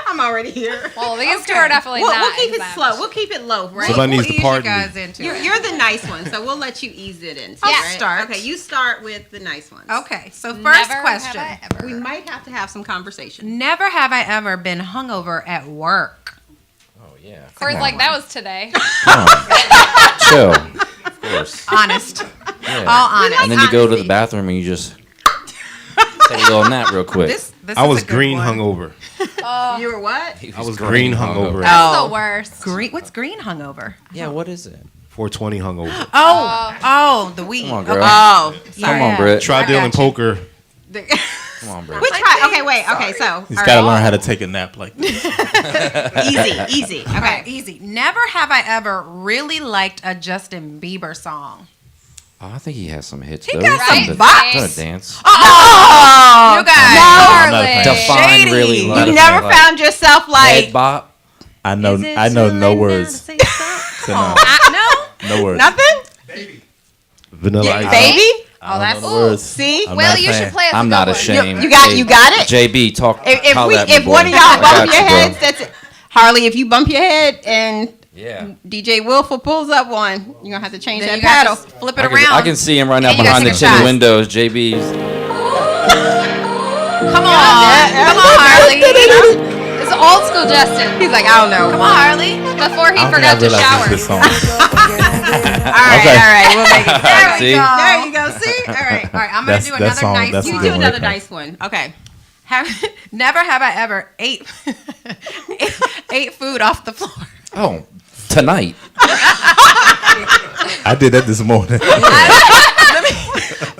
Speaker 2: I'm already here.
Speaker 3: Well, these two are definitely
Speaker 2: We'll
Speaker 3: not.
Speaker 2: keep it
Speaker 3: exempt.
Speaker 2: slow. We'll keep it low, right?
Speaker 8: Somebody needs to
Speaker 4: ease you
Speaker 8: pardon
Speaker 4: guys
Speaker 8: me.
Speaker 4: into
Speaker 2: You're,
Speaker 4: it.
Speaker 2: you're the nice one, so we'll let you ease it in.
Speaker 4: I'll
Speaker 2: right?
Speaker 4: start.
Speaker 2: Okay, you start with the nice ones.
Speaker 4: Okay, so first
Speaker 3: Never
Speaker 4: question.
Speaker 3: have I ever.
Speaker 2: We might have to have some conversation.
Speaker 4: Never have I ever been hungover at work.
Speaker 5: Oh yeah.
Speaker 3: Corey's like, that was today.
Speaker 5: Chill. Of course.
Speaker 4: Honest.
Speaker 5: Yeah.
Speaker 4: All honest.
Speaker 5: And then you go to the bathroom and you just take a little nap real quick.
Speaker 4: This
Speaker 8: I
Speaker 4: is
Speaker 8: was
Speaker 4: a good
Speaker 8: green
Speaker 4: one.
Speaker 8: hungover.
Speaker 2: You were what?
Speaker 5: He
Speaker 8: I was green hungover.
Speaker 3: That's the worst.
Speaker 4: Green. What's green hungover?
Speaker 5: Yeah, what is it?
Speaker 8: 420 hungover.
Speaker 4: Oh, the weed.
Speaker 5: Come on, girl.
Speaker 2: Oh,
Speaker 5: Come on, Britt.
Speaker 8: Tried dealing poker.
Speaker 5: Come on, Britt.
Speaker 2: Which try? Okay, wait. Okay, so
Speaker 7: He's
Speaker 2: all
Speaker 7: got to
Speaker 2: right.
Speaker 7: learn how to take a nap like this.
Speaker 2: Easy.
Speaker 4: Okay,
Speaker 2: Okay.
Speaker 4: easy. Never have I ever really liked a Justin Bieber song.
Speaker 5: Oh, I think he has some hits.
Speaker 4: He
Speaker 5: though.
Speaker 4: got
Speaker 5: He's
Speaker 3: some
Speaker 5: done the-
Speaker 3: bops.
Speaker 5: done a dance.
Speaker 4: Oh, you guys.
Speaker 7: I'm not a fan.
Speaker 5: Define
Speaker 4: Shady.
Speaker 5: really.
Speaker 4: You
Speaker 5: not a
Speaker 2: You
Speaker 5: fan,
Speaker 2: never
Speaker 5: like,
Speaker 2: found yourself like
Speaker 5: head bop.
Speaker 7: I know no words. So no,
Speaker 4: No.
Speaker 7: no words.
Speaker 2: nothing,
Speaker 8: Vanilla Ice.
Speaker 2: baby.
Speaker 7: I don't
Speaker 4: that's-
Speaker 7: know the words.
Speaker 2: See,
Speaker 7: I'm
Speaker 3: Well,
Speaker 7: not a
Speaker 3: you
Speaker 7: fan.
Speaker 3: should play it.
Speaker 5: I'm not ashamed.
Speaker 2: You got it?
Speaker 5: JB, talk.
Speaker 2: If
Speaker 5: holler at me, boy.
Speaker 2: one of y'all
Speaker 5: I
Speaker 2: bump
Speaker 5: got
Speaker 2: your
Speaker 5: you, bro.
Speaker 2: heads, that's it. Harley, if you bump your head and
Speaker 5: Yeah.
Speaker 2: DJ Willful pulls up one, you're gonna have to change
Speaker 4: Then
Speaker 2: that
Speaker 4: you got
Speaker 2: paddle.
Speaker 4: to flip it
Speaker 5: I
Speaker 4: around.
Speaker 5: can see him right now
Speaker 4: And you gotta
Speaker 5: behind the
Speaker 4: take a
Speaker 5: tinted
Speaker 4: shot.
Speaker 5: windows. JB's.
Speaker 4: Come on. Come on, Harley.
Speaker 3: It's old school Justin.
Speaker 2: He's like, I don't know.
Speaker 4: Come on, Harley.
Speaker 3: Before he
Speaker 7: I don't
Speaker 3: forgot to
Speaker 7: think I
Speaker 3: shower.
Speaker 7: realized this song.
Speaker 5: Okay.
Speaker 2: All right, we'll make it.
Speaker 4: There we
Speaker 5: See?
Speaker 4: go.
Speaker 2: There you go. See, all right.
Speaker 4: All right, I'm going to
Speaker 7: That's-
Speaker 4: do
Speaker 7: that
Speaker 4: another
Speaker 7: song-
Speaker 4: nice
Speaker 7: that's
Speaker 2: You
Speaker 7: a
Speaker 4: one.
Speaker 2: do
Speaker 7: good one.
Speaker 2: another
Speaker 7: Okay.
Speaker 2: nice one. Okay.
Speaker 4: Never have I ever ate food off the floor.
Speaker 5: Oh, tonight.
Speaker 7: I did that this morning.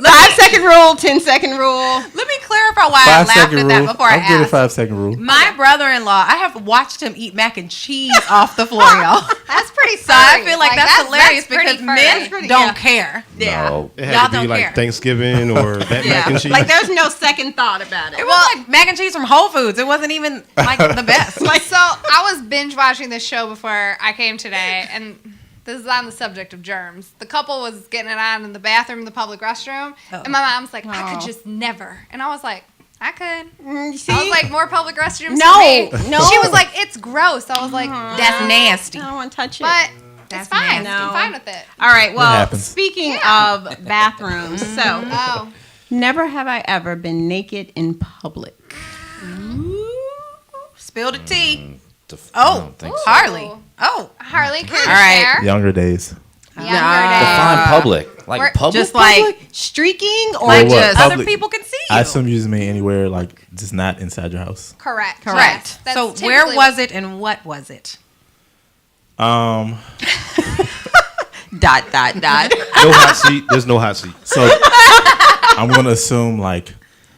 Speaker 2: 5-second rule, 10-second rule.
Speaker 4: Let me clarify why I laughed at that before I
Speaker 7: I'll give it
Speaker 4: asked.
Speaker 7: 5-second rule.
Speaker 4: My brother-in-law, I have watched him eat mac and cheese off the floor, y'all.
Speaker 3: That's pretty
Speaker 4: So I
Speaker 3: furry.
Speaker 4: feel like that's hilarious
Speaker 3: pretty
Speaker 4: because
Speaker 3: furry.
Speaker 4: men
Speaker 2: pretty-
Speaker 4: don't
Speaker 2: yeah.
Speaker 4: care.
Speaker 2: Yeah.
Speaker 5: No.
Speaker 8: It
Speaker 4: Y'all
Speaker 8: had to be
Speaker 4: don't
Speaker 8: like
Speaker 4: care.
Speaker 8: Thanksgiving or that mac and cheese.
Speaker 2: Like there's no second thought about it.
Speaker 4: It was like mac and cheese from Whole Foods. It wasn't even like the best.
Speaker 3: So I was binge watching this show before I came today, and this is on the subject of germs. The couple was getting it on in the bathroom, in the public restroom, and my mom's like, I could just never. And I was like, I could.
Speaker 2: See?
Speaker 3: I was like, more public restrooms
Speaker 2: No,
Speaker 3: for me.
Speaker 2: no.
Speaker 3: She was like, it's gross. I was like,
Speaker 4: That's nasty.
Speaker 2: I don't want to touch it.
Speaker 3: but
Speaker 4: That's
Speaker 3: it's fine.
Speaker 4: nasty.
Speaker 3: I'm fine with it.
Speaker 2: All right. Well,
Speaker 7: happens.
Speaker 2: speaking of bathrooms, so
Speaker 3: Oh,
Speaker 2: never have I ever been naked in public.
Speaker 4: Spill the tea.
Speaker 5: I
Speaker 4: Oh,
Speaker 5: don't think so.
Speaker 4: Harley. Oh,
Speaker 3: Harley, can
Speaker 2: All right.
Speaker 3: share?
Speaker 7: Younger days.
Speaker 3: Younger days.
Speaker 5: Define public. Like
Speaker 3: We're
Speaker 5: public.
Speaker 2: Just
Speaker 5: public?
Speaker 2: like streaking or
Speaker 7: Like what?
Speaker 2: just
Speaker 4: other
Speaker 7: Public-
Speaker 4: people can see you.
Speaker 7: I assume you just mean anywhere, like just not inside your house.
Speaker 3: Correct.
Speaker 2: Correct.
Speaker 3: Yes, that's
Speaker 4: So
Speaker 3: typically
Speaker 4: where was it and what was it?
Speaker 2: dot, dot, dot.
Speaker 8: No hot seat. There's no hot seat.
Speaker 7: So I'm gonna assume like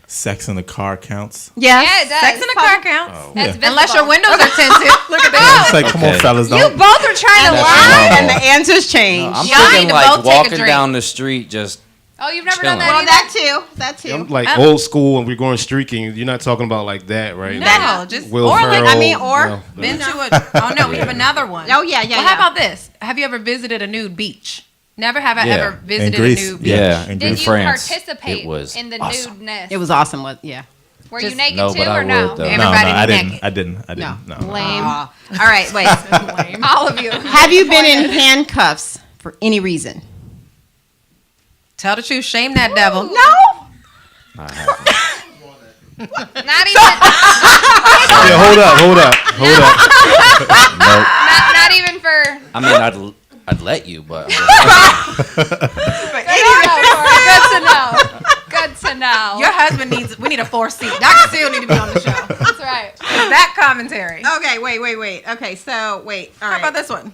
Speaker 7: sex in the car counts.
Speaker 2: Yes.
Speaker 3: Yeah, it does.
Speaker 4: Sex in a car counts.
Speaker 7: Oh.
Speaker 3: That's
Speaker 7: Yeah.
Speaker 4: Unless your
Speaker 3: visible.
Speaker 4: windows are tinted. Look at that.
Speaker 7: It's like, come on,
Speaker 5: Okay.
Speaker 7: fellas,
Speaker 3: You
Speaker 7: don't.
Speaker 3: both are trying to
Speaker 5: That's
Speaker 3: lie.
Speaker 5: normal.
Speaker 2: And the answers change.
Speaker 5: I'm
Speaker 4: Y'all need
Speaker 5: thinking
Speaker 4: to
Speaker 5: like
Speaker 4: both take a
Speaker 5: walking
Speaker 4: drink.
Speaker 5: down the street, just
Speaker 3: Oh, you've never
Speaker 5: Chilling.
Speaker 3: done that
Speaker 2: Well,
Speaker 3: either?
Speaker 2: that too. That too.
Speaker 8: I'm like old school, and we're going streaking. You're not talking about like that, right?
Speaker 4: No,
Speaker 8: Like
Speaker 4: just
Speaker 8: Will
Speaker 4: or like
Speaker 8: Ferrell,
Speaker 4: I mean, or
Speaker 8: you know,
Speaker 4: been to a. Oh no, we have another one.
Speaker 2: Oh yeah, yeah.
Speaker 4: Well,
Speaker 2: yeah.
Speaker 4: how about this? Have you ever visited a nude beach? Never have I
Speaker 5: Yeah.
Speaker 4: ever visited
Speaker 7: In Greece.
Speaker 4: a nude beach.
Speaker 5: yeah.
Speaker 7: In
Speaker 3: Did you
Speaker 5: France,
Speaker 3: participate
Speaker 5: it was
Speaker 3: in the
Speaker 5: awesome.
Speaker 3: nudeness?
Speaker 2: It was awesome. Yeah.
Speaker 3: Were
Speaker 4: just-
Speaker 3: you naked
Speaker 5: No,
Speaker 3: too,
Speaker 5: but I
Speaker 3: or no?
Speaker 5: would, though.
Speaker 4: Everybody
Speaker 7: I
Speaker 4: naked.
Speaker 7: didn't. I didn't. No.
Speaker 3: Lame.
Speaker 2: All right. Wait.
Speaker 3: All of you.
Speaker 2: Have you been in handcuffs for any reason?
Speaker 4: Tell the truth. Shame that devil.
Speaker 2: No.
Speaker 3: Not even.
Speaker 8: Yeah, hold up.
Speaker 5: Nope.
Speaker 3: Not even for.
Speaker 5: I mean, I'd let you, but
Speaker 3: Good to know. Good to know.
Speaker 4: Your husband needs. We need a 4th seat. Dr. Seal need to be on the show.
Speaker 3: That's right.
Speaker 4: That commentary.
Speaker 2: Okay. Wait. Okay. So wait. All
Speaker 4: How
Speaker 2: right.
Speaker 4: about this one?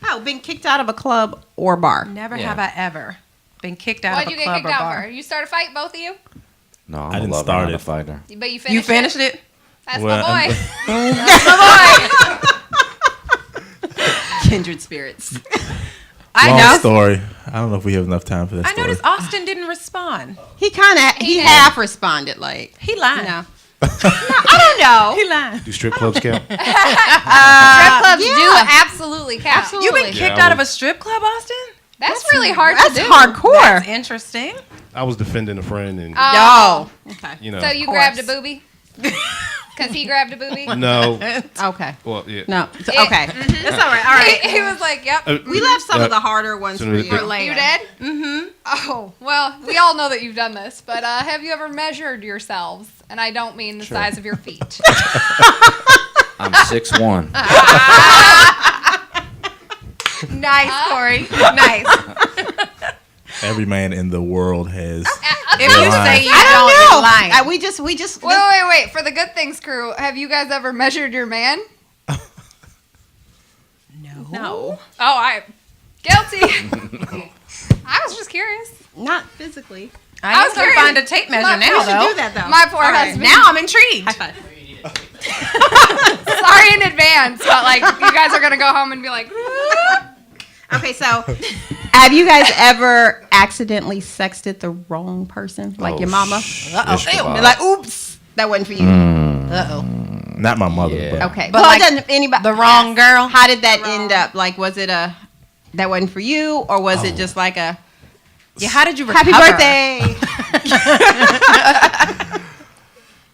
Speaker 2: Oh, been kicked out of a club or bar.
Speaker 4: Never
Speaker 5: Yeah.
Speaker 4: have I ever been kicked out
Speaker 3: What'd
Speaker 4: of
Speaker 3: you
Speaker 4: a
Speaker 3: get
Speaker 4: club
Speaker 3: kicked
Speaker 4: or
Speaker 3: out
Speaker 4: bar.
Speaker 3: for? You start a fight, both of you?
Speaker 5: no, I'm
Speaker 7: I didn't
Speaker 5: a lover,
Speaker 7: start
Speaker 5: not a
Speaker 7: it.
Speaker 5: fighter.
Speaker 3: But you finished
Speaker 4: You finished it?
Speaker 3: That's
Speaker 7: Well,
Speaker 3: my boy.
Speaker 7: I'm-
Speaker 3: That's my boy.
Speaker 2: Kindred spirits.
Speaker 4: I
Speaker 7: Long
Speaker 4: know.
Speaker 7: story. I don't know if we have enough time for that
Speaker 4: I
Speaker 7: story.
Speaker 4: noticed Austin didn't respond.
Speaker 2: He kind of he half responded like
Speaker 4: He lied.
Speaker 2: no. I don't know.
Speaker 4: He lied.
Speaker 8: Do strip clubs count?
Speaker 3: Strip clubs do
Speaker 2: yeah.
Speaker 3: absolutely count.
Speaker 2: Absolutely.
Speaker 4: You've been kicked
Speaker 8: Yeah, I
Speaker 4: out of
Speaker 8: was-
Speaker 4: a strip club, Austin?
Speaker 3: That's really hard
Speaker 2: That's
Speaker 3: to do.
Speaker 2: hardcore.
Speaker 4: That's interesting.
Speaker 8: I was defending a friend, and
Speaker 2: Oh. Okay.
Speaker 8: you know,
Speaker 3: So you
Speaker 4: course.
Speaker 3: grabbed a booby? Because he grabbed a booby?
Speaker 8: no,
Speaker 2: Okay.
Speaker 8: well, yeah.
Speaker 2: No.
Speaker 3: It-
Speaker 2: Okay. It's all right. All right.
Speaker 3: He was like, yep.
Speaker 2: We left some of the harder ones for you.
Speaker 3: You did? Mm-hmm. Oh, well, we all know that you've done this, but have you ever measured yourselves? And I don't mean the size of your feet.
Speaker 5: I'm 6'1".
Speaker 4: Nice, Cory. Nice.
Speaker 7: Every man in the world has.
Speaker 4: If you say you
Speaker 2: I
Speaker 4: don't,
Speaker 2: don't
Speaker 4: you're
Speaker 2: know.
Speaker 4: lying.
Speaker 2: We just.
Speaker 3: Wait. For the Good Things crew, have you guys ever measured your man?
Speaker 2: No.
Speaker 3: Oh, guilty. I was just curious.
Speaker 2: Not physically.
Speaker 4: I was going to
Speaker 3: curious.
Speaker 4: find a tape measure now,
Speaker 2: We should
Speaker 4: though.
Speaker 2: do that though.
Speaker 3: My poor
Speaker 2: All right.
Speaker 3: husband.
Speaker 4: Now I'm intrigued.
Speaker 2: High five.
Speaker 3: Sorry in advance, but like you guys are gonna go home and be like,
Speaker 2: Okay, so have you guys ever accidentally sexted the wrong person, like
Speaker 5: Oh,
Speaker 2: your mama?
Speaker 5: Ishtabah.
Speaker 2: Like, oops, that wasn't for you.
Speaker 7: Not my mother,
Speaker 5: Yeah.
Speaker 7: but
Speaker 2: Okay,
Speaker 4: But
Speaker 2: well,
Speaker 4: like
Speaker 2: doesn't anybody
Speaker 4: the wrong girl.
Speaker 2: How did that end up? Like, was it a that wasn't for you, or was it just like a
Speaker 4: Yeah, how did you recover?
Speaker 2: happy birthday?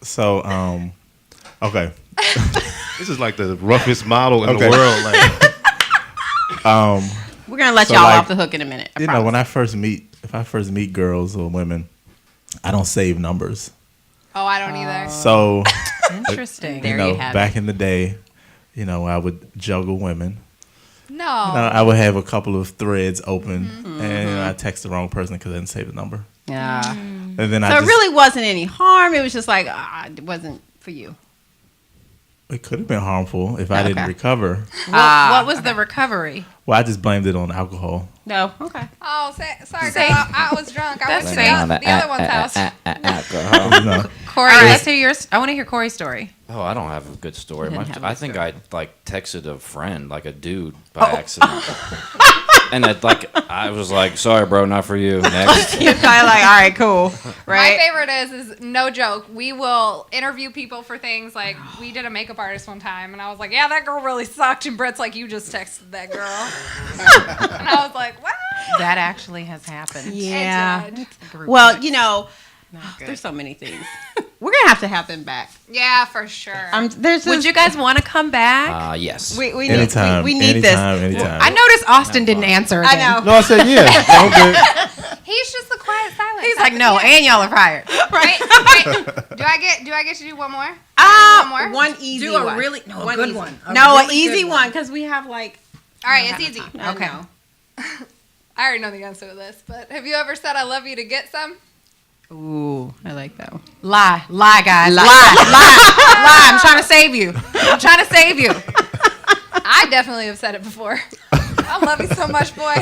Speaker 7: so okay.
Speaker 8: This is like the roughest model in
Speaker 7: Okay.
Speaker 8: the world. Like,
Speaker 2: We're gonna let
Speaker 7: So,
Speaker 2: y'all
Speaker 7: like,
Speaker 2: off the hook in a minute. I
Speaker 7: You know,
Speaker 2: promise.
Speaker 7: when if I first meet girls or women, I don't save numbers.
Speaker 3: oh, I don't either.
Speaker 7: So
Speaker 4: Interesting.
Speaker 2: There
Speaker 7: you know,
Speaker 2: you have
Speaker 7: back in the day, you know, I would juggle women.
Speaker 3: No.
Speaker 7: I would have a couple of threads open,
Speaker 2: Mm-hmm.
Speaker 7: and I text the wrong person because I didn't save the number.
Speaker 2: yeah.
Speaker 7: And then
Speaker 2: So
Speaker 7: I
Speaker 2: it
Speaker 7: just,
Speaker 2: really wasn't any harm. It was just like it wasn't for you.
Speaker 7: it could have been harmful if I didn't
Speaker 2: Okay.
Speaker 7: recover.
Speaker 4: What was the recovery?
Speaker 7: Well, I just blamed it on alcohol.
Speaker 2: No. Okay.
Speaker 3: Oh, sorry,
Speaker 4: Safe.
Speaker 3: girl. I was drunk. I
Speaker 4: That's
Speaker 3: went to
Speaker 4: safe.
Speaker 3: the other one's house.
Speaker 5: Alcohol.
Speaker 7: You know,
Speaker 4: Cory,
Speaker 2: All right.
Speaker 4: let's hear yours. I want to hear Cory's story.
Speaker 5: Oh, I don't have a good story.
Speaker 2: You didn't have a
Speaker 5: I
Speaker 2: good
Speaker 5: think
Speaker 2: story.
Speaker 5: I like texted a friend, like a dude, by accident. And I was like, sorry, bro, not for you. Next.
Speaker 2: You're kind of like, all right, cool, right?
Speaker 3: My favorite is no joke. We will interview people for things like we did a makeup artist one time, and I was like, "Yeah, that girl really sucked," and Britt's like, "You just texted that girl," and I was like, "What?"
Speaker 4: That actually has happened.
Speaker 2: Yeah.
Speaker 3: It did.
Speaker 2: Well, you know,
Speaker 4: good.
Speaker 2: there's so many things. We're gonna have them back.
Speaker 3: Yeah, for sure.
Speaker 2: There's
Speaker 4: Would you guys want to come back?
Speaker 5: Yes.
Speaker 2: we need
Speaker 7: anytime,
Speaker 2: we need
Speaker 7: anytime,
Speaker 2: this.
Speaker 7: anytime.
Speaker 4: I noticed Austin didn't answer
Speaker 2: I
Speaker 4: again.
Speaker 2: know.
Speaker 8: no, I said yeah. I'm good.
Speaker 3: He's just the quiet silence.
Speaker 4: He's like, no, and y'all are fired.
Speaker 3: Wait. Do I get to do one more?
Speaker 2: Ah,
Speaker 3: One more?
Speaker 2: one easy
Speaker 4: Do a
Speaker 2: one.
Speaker 4: really- no, a
Speaker 2: One
Speaker 4: good
Speaker 2: easy.
Speaker 4: one. A
Speaker 2: No, an
Speaker 4: really
Speaker 2: easy
Speaker 4: good
Speaker 2: one
Speaker 4: one.
Speaker 2: because we have like.
Speaker 3: All right, it's easy.
Speaker 2: Okay.
Speaker 4: Okay.
Speaker 3: I already know the answer to this, but have you ever said "I love you" to get some?
Speaker 2: Ooh, I like that one.
Speaker 4: Lie, guys,
Speaker 2: Lie.
Speaker 4: lie. I'm trying to save you.
Speaker 3: I definitely have said it before. I love you so much, boy.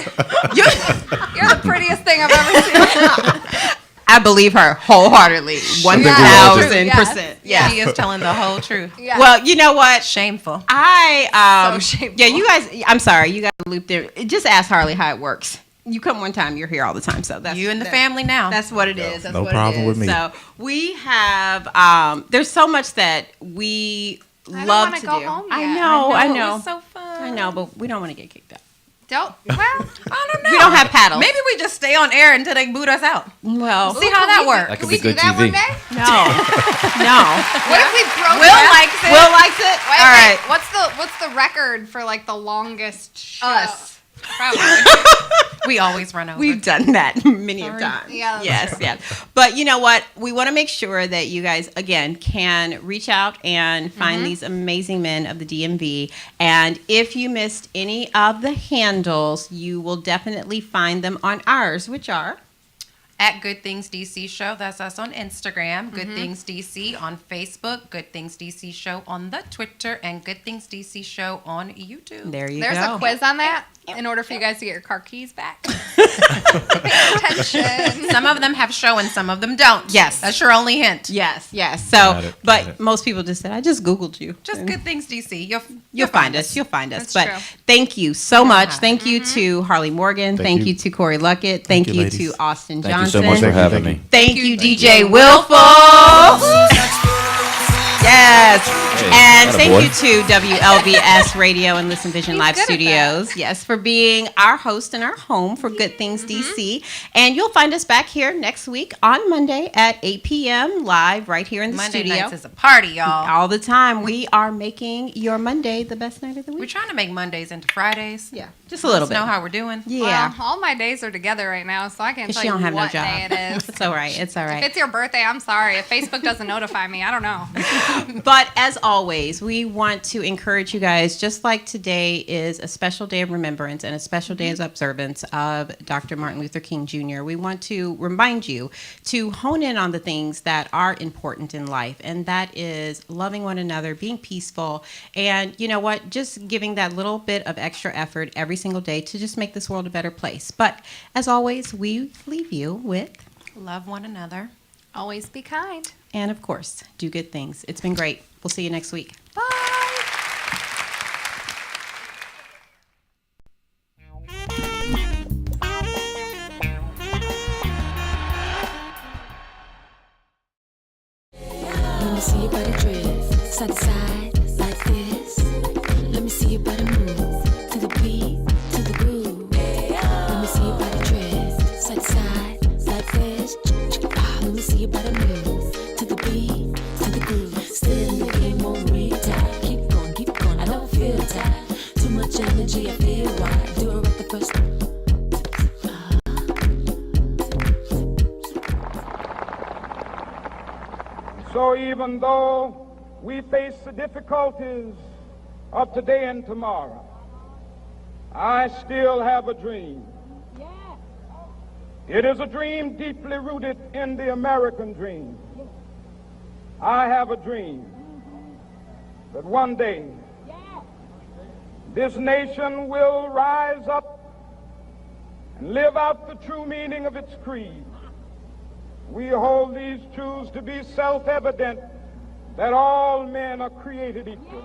Speaker 3: You're the prettiest thing I've ever seen.
Speaker 2: I believe her wholeheartedly, 1,000%.
Speaker 3: Yes.
Speaker 4: She is telling the whole truth.
Speaker 3: Yeah.
Speaker 2: Well, you know what?
Speaker 4: Shameful.
Speaker 3: So shameful.
Speaker 2: Yeah, you guys. I'm sorry, you got looped in. Just ask Harley how it works. You come one time, you're here all the time. So that's
Speaker 4: You and the family now.
Speaker 2: That's what it is. That's
Speaker 7: No
Speaker 2: what
Speaker 7: problem
Speaker 2: it is.
Speaker 7: with me.
Speaker 2: So we have. There's so much that we love to
Speaker 3: go
Speaker 2: do.
Speaker 3: home
Speaker 2: I
Speaker 3: yet.
Speaker 2: know.
Speaker 4: It was so fun.
Speaker 2: I know, but we don't want to get kicked out.
Speaker 3: Well,
Speaker 4: I don't know.
Speaker 2: We don't have paddles.
Speaker 4: Maybe we just stay on air until they boot us out.
Speaker 2: Well,
Speaker 4: See how that works.
Speaker 5: That could
Speaker 3: can
Speaker 5: be
Speaker 3: we do
Speaker 5: good
Speaker 3: that
Speaker 5: TV.
Speaker 3: one day?
Speaker 2: no, no.
Speaker 3: What if we broke
Speaker 4: Will
Speaker 3: that?
Speaker 4: likes it.
Speaker 2: Will likes it.
Speaker 3: Wait,
Speaker 2: All right.
Speaker 3: What's the record for like the longest show?
Speaker 2: Us.
Speaker 3: Probably.
Speaker 4: We always run over.
Speaker 2: We've done that many of times.
Speaker 3: Yeah,
Speaker 2: Yes, yes. But you know what? We want to make sure that you guys, again, can reach out and find these amazing men of the DMV. And if you missed any of the handles, you will definitely find them on ours, which are
Speaker 4: At Good Things DC Show. That's us on Instagram. Good Things DC on Facebook. Good Things DC Show on the Twitter. And Good Things DC Show on YouTube.
Speaker 2: there you
Speaker 3: There's
Speaker 2: go.
Speaker 3: a quiz on that in order for you guys to get your car keys back. Pay attention.
Speaker 4: Some of them have show and some of them don't.
Speaker 2: Yes.
Speaker 4: That's your only hint.
Speaker 2: Yes, yes. So,
Speaker 7: Got it,
Speaker 2: but
Speaker 7: got it.
Speaker 2: most people just said, I just Googled you.
Speaker 4: Just Good Things DC.
Speaker 2: You'll find us. You'll find us.
Speaker 3: That's
Speaker 2: But
Speaker 3: true.
Speaker 2: thank you so much. Thank you to Harley Morgan. Thank
Speaker 7: you.
Speaker 2: you to Cory Luckett. Thank
Speaker 7: you,
Speaker 2: you
Speaker 7: ladies.
Speaker 2: to Austin
Speaker 5: Thank you
Speaker 2: Johnson.
Speaker 5: so much for
Speaker 7: Thank you,
Speaker 5: having
Speaker 7: thank
Speaker 5: me.
Speaker 2: Thank you, DJ Willful. Yes. And thank
Speaker 5: attaboy.
Speaker 2: you to WLVS Radio and Listen Vision Live
Speaker 3: good at that.
Speaker 2: Studios. Yes, for being our host and our home for Good Things DC. And you'll find us back here next week on Monday at 8 p.m. live right here in the
Speaker 4: Monday
Speaker 2: studio.
Speaker 4: nights is a party, y'all.
Speaker 2: All the time. We are making your Monday the best night of the
Speaker 4: We're
Speaker 2: week.
Speaker 4: trying to make Mondays into Fridays.
Speaker 2: Yeah, just a little
Speaker 4: Let us
Speaker 2: bit.
Speaker 4: know how we're doing.
Speaker 2: Yeah.
Speaker 3: Well, all my days are together right now, so I can't
Speaker 2: Because
Speaker 3: tell
Speaker 2: she
Speaker 3: you
Speaker 2: don't have no
Speaker 3: what
Speaker 2: job.
Speaker 3: day it is.
Speaker 2: It's all right. It's all
Speaker 3: If
Speaker 2: right.
Speaker 3: it's your birthday, I'm sorry. If Facebook doesn't notify me, I don't know.
Speaker 2: But as always, we want to encourage you guys, just like today is a special day of remembrance and a special day of observance of Dr. Martin Luther King Jr., we want to remind you to hone in on the things that are important in life, and that is loving one another, being peaceful, and you know what, just giving that little bit of extra effort every single day to just make this world a better place. But as always, we leave you with,
Speaker 4: Love one another.
Speaker 3: Always be kind.
Speaker 2: and of course, do good things. It's been great. We'll see you next week.
Speaker 3: Bye.
Speaker 1: Let me see your body drift, side to side, like this. Let me see your body move, to the beat, to the groove. Let me see your body drift, side to side, like this. Let me see your body move, to the beat, to the groove. Still in the game on retime. Keep going, I don't feel tired. Too much energy, I feel wide. Do it right the first time.
Speaker 14: So even though we face the difficulties of today and tomorrow, I still have a dream. It is a dream deeply rooted in the American dream. I have a dream that one day this nation will rise up and live out the true meaning of its creed. We hold these truths to be self-evident, that all men are created equal.